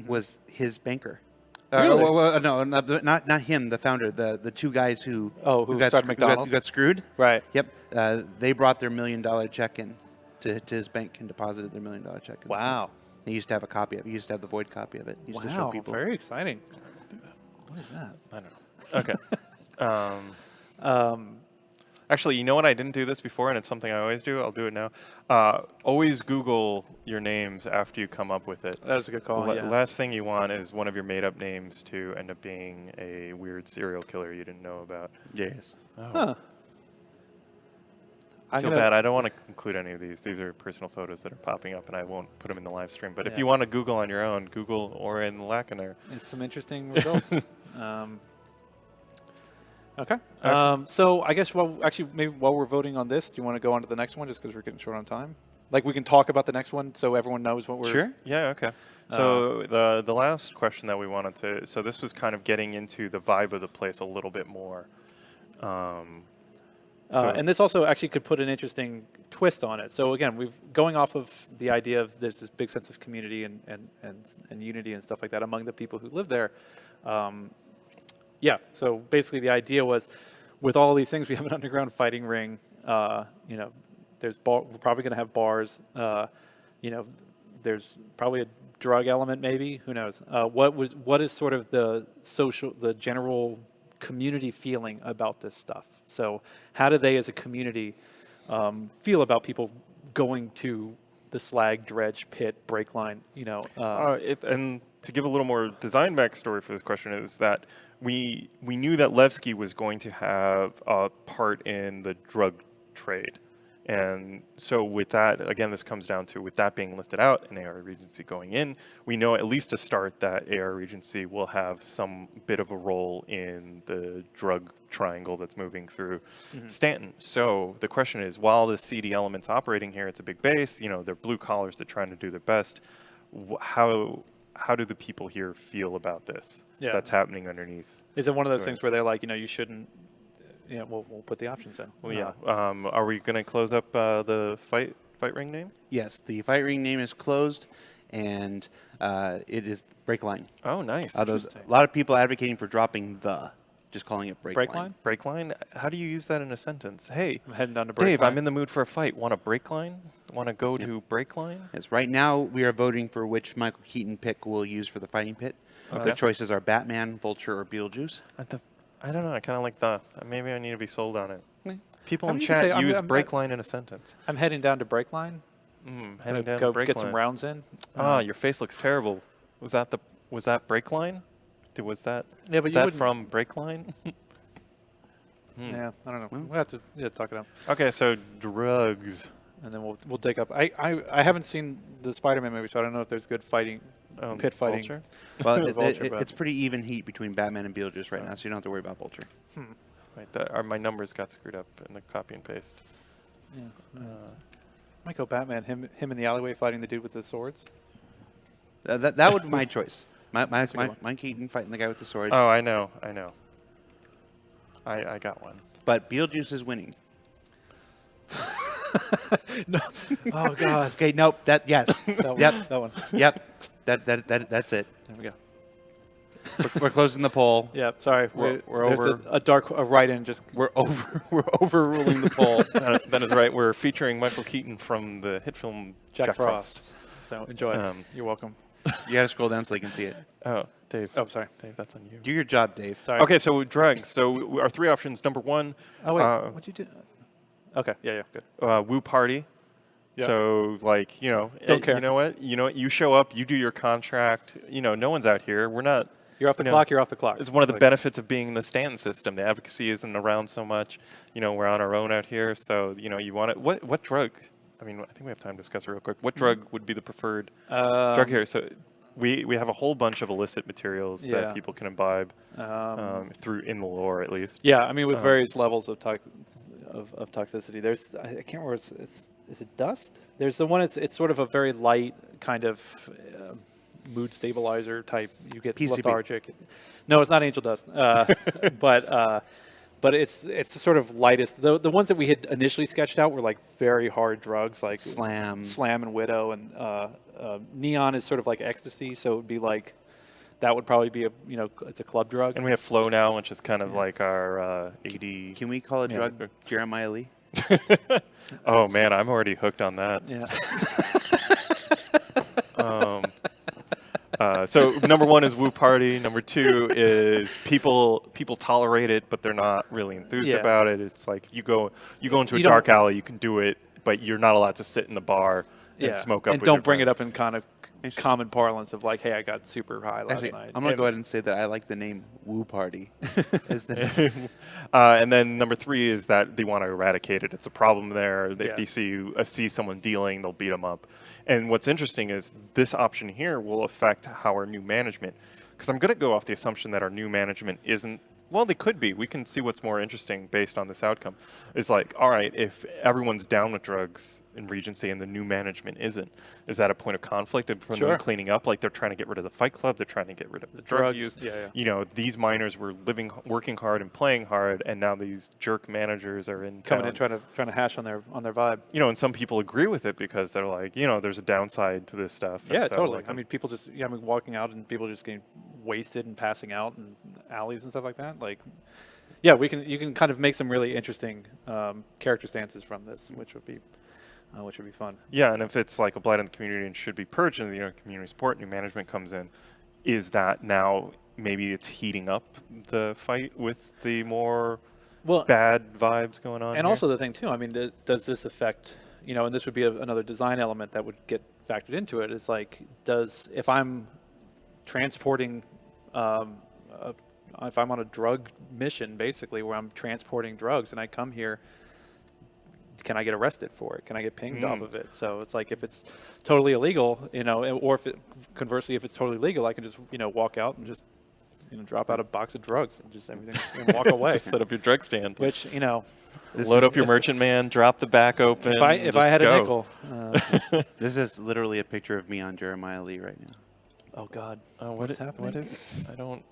was his banker. Really? No, not him, the founder. The two guys who who got started McDonald's? who got screwed. Right. Yep. They brought their $1 million check in to his bank and deposited their $1 million check. In the Wow. bank. He used to have a copy of it. He used to have the void copy of it. He used to show Wow. people. Very exciting. What is that? I don't know. Okay. Actually, you know what? I didn't do this before, and it's something I always do. I'll do it now. Always Google your names after you come up with it. That was a good call. Yeah. Last thing you want is one of your made-up names to end up being a weird serial killer you didn't know about. Yes. Oh. Huh. I feel bad. I don't want to include any of these. These are personal photos that are popping up, and I won't put them in the live stream. But if Yeah. you want to Google on your own, Google Oren Lackner. It's some interesting results. Okay. So I guess, maybe while we're voting on this, do you want to go on to the next one just because we're getting short on time? Like, we can talk about the next one so everyone knows what we're... Sure. Yeah, okay. So the last question that we wanted to, so this was kind of getting into the vibe of the place a little bit more. And this also actually could put an interesting twist on it. So again, going off of the idea of there's this big sense of community and unity and stuff like that among the people who live there. Yeah, so basically the idea was, with all these things, we have an underground fighting ring. You know, we're probably going to have bars. You know, there's probably a drug element, maybe. Who knows? What is sort of the general community feeling about this stuff? So how do they, as a community, feel about people going to the slag, dredge, pit, break line? You know, And to give a little more design backstory for this question is that we knew that Levski was going to have a part in the drug trade. And so with that, again, this comes down to, with that being lifted out and AR Regency going in, we know at least to start that AR Regency will have some bit of a role in the drug triangle that's moving through Stanton. So the question is, while the seedy element's operating here, it's a big base, you know, they're blue collars, they're trying to do their best. How do the people here feel about this? Yeah. That's happening underneath? is it one of those things Doings. where they're like, you know, you shouldn't? Yeah, we'll put the options in. Well, yeah. Are we going to close up the fight ring name? Yes, the fight ring name is closed, and it is break line. Oh, nice. A lot of people advocating for dropping just calling it break, Break line. line? Break line? How do you use that in a sentence? Hey, I'm heading down to break Dave, line. I'm in the mood for a fight. Want a break line? Want to go to break line? Yes, right now we are voting for which Michael Keaton pick we'll use for the fighting pit. Okay. The choices are Batman, Vulture, or Beetlejuice. I don't know. I kind of like the. Maybe I need to be sold on it. People I in mean, you can say, chat I'm- use I'm- break line in a sentence. I'm heading down to break line. Heading down Go to break get line. some rounds in. Your face looks terrible. Was that break line? Was that? Yeah, but is you that wouldn't- from break line? Yeah, I don't know. We'll have to talk it out, Okay, so drugs. and then we'll dig up. I haven't seen the Spider-Man movie, so I don't know if there's good fighting, pit fighting. Vulture? Well, Vulture, but- it's pretty even heat between Batman and Beetlejuice right now, so you don't have to worry about Vulture. Wait, my numbers got screwed up in the copy and paste. Might go Batman. Him in the alleyway fighting the dude with the swords. That would be my choice. a good one. Mike Keaton fighting the guy with the swords. Oh, I know. I got one. But Beetlejuice is winning. No. Oh God. Okay, nope. Yes. Yep. That one. Yep. That's it. There we go. We're closing the poll. Yeah. Sorry. We're There's over. a write-in just. We're overruling the poll. That is right. We're featuring Michael Keaton from the hit film Jack Frost. So enjoy. You're welcome. You got to scroll down so you can see it. Oh, Dave. Oh, sorry. Dave, that's on you. Do your job, Dave. Sorry. Okay, so drugs. So our 3 options. Number 1. Oh wait. What'd you do? Okay. Yeah. Good. Woo party. Yeah. So like Don't care. You know what? You show up. You do your contract. No one's out here. We're not. You're off the clock. You're off the clock. It's one of the Like, benefits of being in the stand system. The advocacy isn't around so much. We're on our own out here. So you want it. What drug? I mean, I think we have time to discuss it real quick. What drug would be the preferred drug here? So we have a whole bunch of illicit materials that people can imbibe through in the lore, at least. Yeah, I mean, with various levels of toxicity. There's I can't remember. Is it dust? There's the one. It's sort of a very light kind of mood stabilizer type. You get PCP. lethargic. No, it's not angel dust. But it's the sort of lightest. The ones that we had initially sketched out were like very hard drugs, like Slam, and Widow, and Neon is sort of like ecstasy. So it would be like that would probably be it's a club drug. And we have Flow now, which is kind of like our AD. Can we call a drug Jeremiah Lee? Oh man, I'm already hooked on that. Yeah. So number 1 is Woo Party. Number 2 is people tolerate it, but they're not really enthused about it. It's like you go into a dark alley, you can do it, but you're not allowed to sit in the bar and smoke up. And with don't your bring it friends. up in kind of common parlance of like, hey, I got super high last Actually, night. I'm going to go ahead and say that I like the name Woo Party. As the And then number 3 is that they want to eradicate it. It's a problem there. If Yeah. they see someone dealing, they'll beat them up. And what's interesting is this option here will affect how our new management, because I'm going to go off the assumption that our new management isn't, well, they could be. We can see what's more interesting based on this outcome. It's like, all right, if everyone's down with drugs in Regency and the new management isn't, is that a point of conflict from them cleaning up? Like they're trying to get rid of the Fight Club, they're trying to get rid of the drug use. Yeah. These miners were working hard and playing hard, and now these jerk managers are in Coming town. in trying to hash on their vibe. And some people agree with it because they're like, there's a downside to this stuff. Yeah, And so, totally. like, I mean, people just walking out and people just getting wasted and passing out in alleys and stuff like that. Like, yeah, you can kind of make some really interesting character stances from this, which would be fun. yeah, and if it's like a blight on the community and should be purged, and community support, new management comes in, is that now maybe it's heating up the fight with the more bad vibes going on? And here? also the thing too, I mean, does this affect, and this would be another design element that would get factored into it, is like, if I'm transporting, if I'm on a drug mission, basically, where I'm transporting drugs and I come here, can I get arrested for it? Can I get pinged off of it? So it's like, if it's totally illegal, or conversely, if it's totally legal, I can just, walk out and just, drop out a box of drugs and just everything and walk away. Just set up your drug stand. Which, load up your merchant man, drop the back open. if I had a nickel. This is literally a picture of me on Jeremiah Lee right now. Oh God. What is happening? What is? I don't.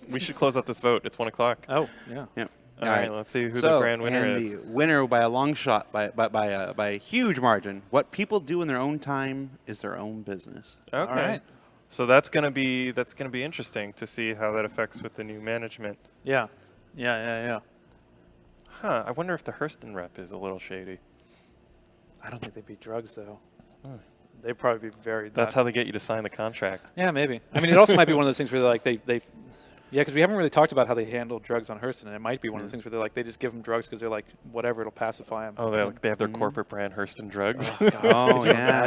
We should close out this vote. It's 1 o'clock. Oh yeah. Yeah. All right, let's see who the grand winner and is. the winner by a long shot, by a huge margin. What people do in their own time is their own business. Okay. All right. So that's gonna be interesting to see how that affects with the new management. Yeah. Huh. I wonder if the Hurston rep is a little shady. I don't think they'd be drugs though. They'd probably be very. That's how they get you to sign the contract. Yeah, maybe. I mean, it also might be one of those things where they're like yeah, because we haven't really talked about how they handle drugs on Hurston, and it might be one of those things where they're like, they just give them drugs because they're like, whatever, it'll pacify them. Oh, they have their corporate brand Hurston drugs. Oh, God. Oh, Could you yeah.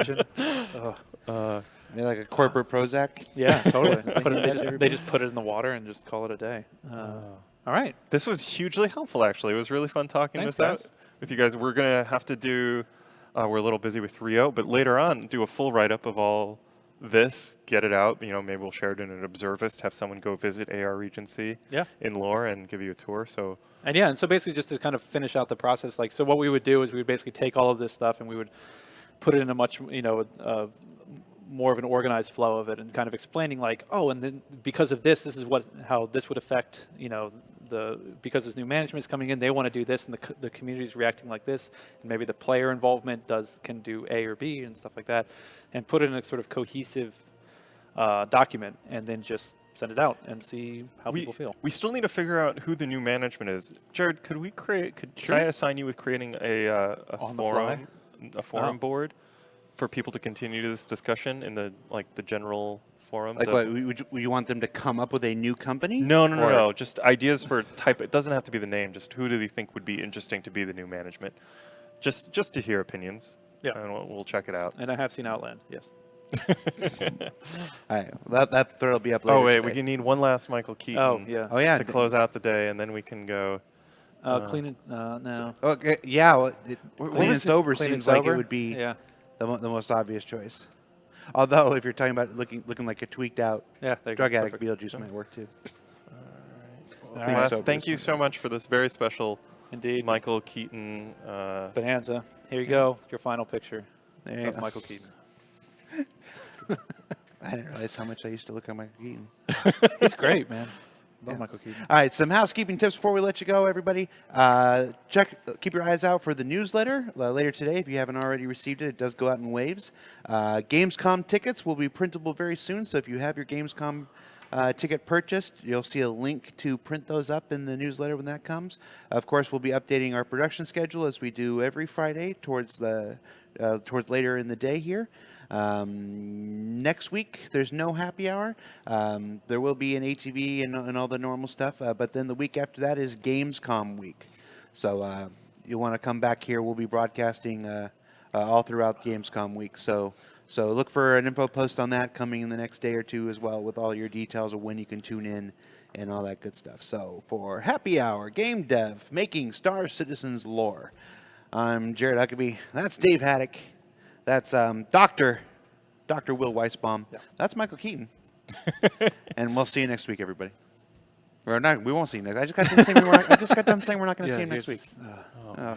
imagine? Maybe like a corporate Prozac. Yeah, totally. They just put it in the water and just call it a day. All right. This was hugely helpful, actually. It was really fun talking Thanks, this out guys. with you guys. We're going to have to do, we're a little busy with 3.0, but later on, do a full write-up of all this, get it out. Maybe we'll share it in an Observist, have someone go visit AR Regency in lore and give you a tour. So So basically just to kind of finish out the process, so what we would do is we would basically take all of this stuff and we would put it in a much, more of an organized flow of it, and kind of explaining like, oh, and then because of this is how this would affect, because this new management is coming in, they want to do this, and the community is reacting like this, and maybe the player involvement can do A or B and stuff like that, and put it in a sort of cohesive document, and then just send it out and see how people feel. We still need to figure out who the new management is. Jared, could I assign you with creating a forum board for people to continue this discussion in the general forum? Like, what, would you want them to come up with a new company? No. Just ideas for type. It doesn't have to be the name. Just who do they think would be interesting to be the new management? Just to hear opinions. Yeah, and we'll check it out. And I have seen Outland. Yes. All right, that thread will be up later. Oh wait, today. we need one last Michael Keaton. Oh yeah. To close out the day, and then we can go. Clean it. No. Okay, yeah. Well, clean and sober Clean and seems like it sober? would be Yeah. the most obvious choice. Although, if you're talking about looking like a tweaked out Yeah. There you drug go. addict, Perfect. Beetlejuice might work too. Well, Clean and sober thank you is so much for this very special Indeed. Michael Keaton. Bonanza. Here you go. Your final picture There you of go. Michael Keaton. I didn't realize how much I used to look at Michael Keaton. He's great, man. Love Yeah. Michael Keaton. All right, some housekeeping tips before we let you go, everybody. Keep your eyes out for the newsletter later today. If you haven't already received it, it does go out in waves. Gamescom tickets will be printable very soon, so if you have your Gamescom ticket purchased, you'll see a link to print those up in the newsletter when that comes. Of course, we'll be updating our production schedule as we do every Friday towards later in the day here. Next week, there's no happy hour. There will be an ATV and all the normal stuff, but then the week after that is Gamescom week. So you'll want to come back here. We'll be broadcasting all throughout Gamescom week. So look for an info post on that coming in the next day or two as well, with all your details of when you can tune in and all that good stuff. So for Happy Hour, Game Dev, Making Star Citizens Lore, I'm Jared Huckabee. That's Dave Haddock. That's Dr. Will Weissbaum. Yeah. That's Michael Keaton. And we'll see you next week, everybody. Or not, we won't see you next. I just got done saying we're not going to see him next week. Man.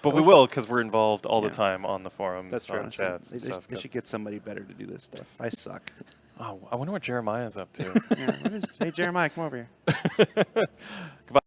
But we will, because we're involved all the time on the forums, That's true. on chats and stuff. They should get somebody better to do this stuff. I suck. Oh, I wonder what Jeremiah's up to. Hey, Jeremiah, come over here. Goodbye.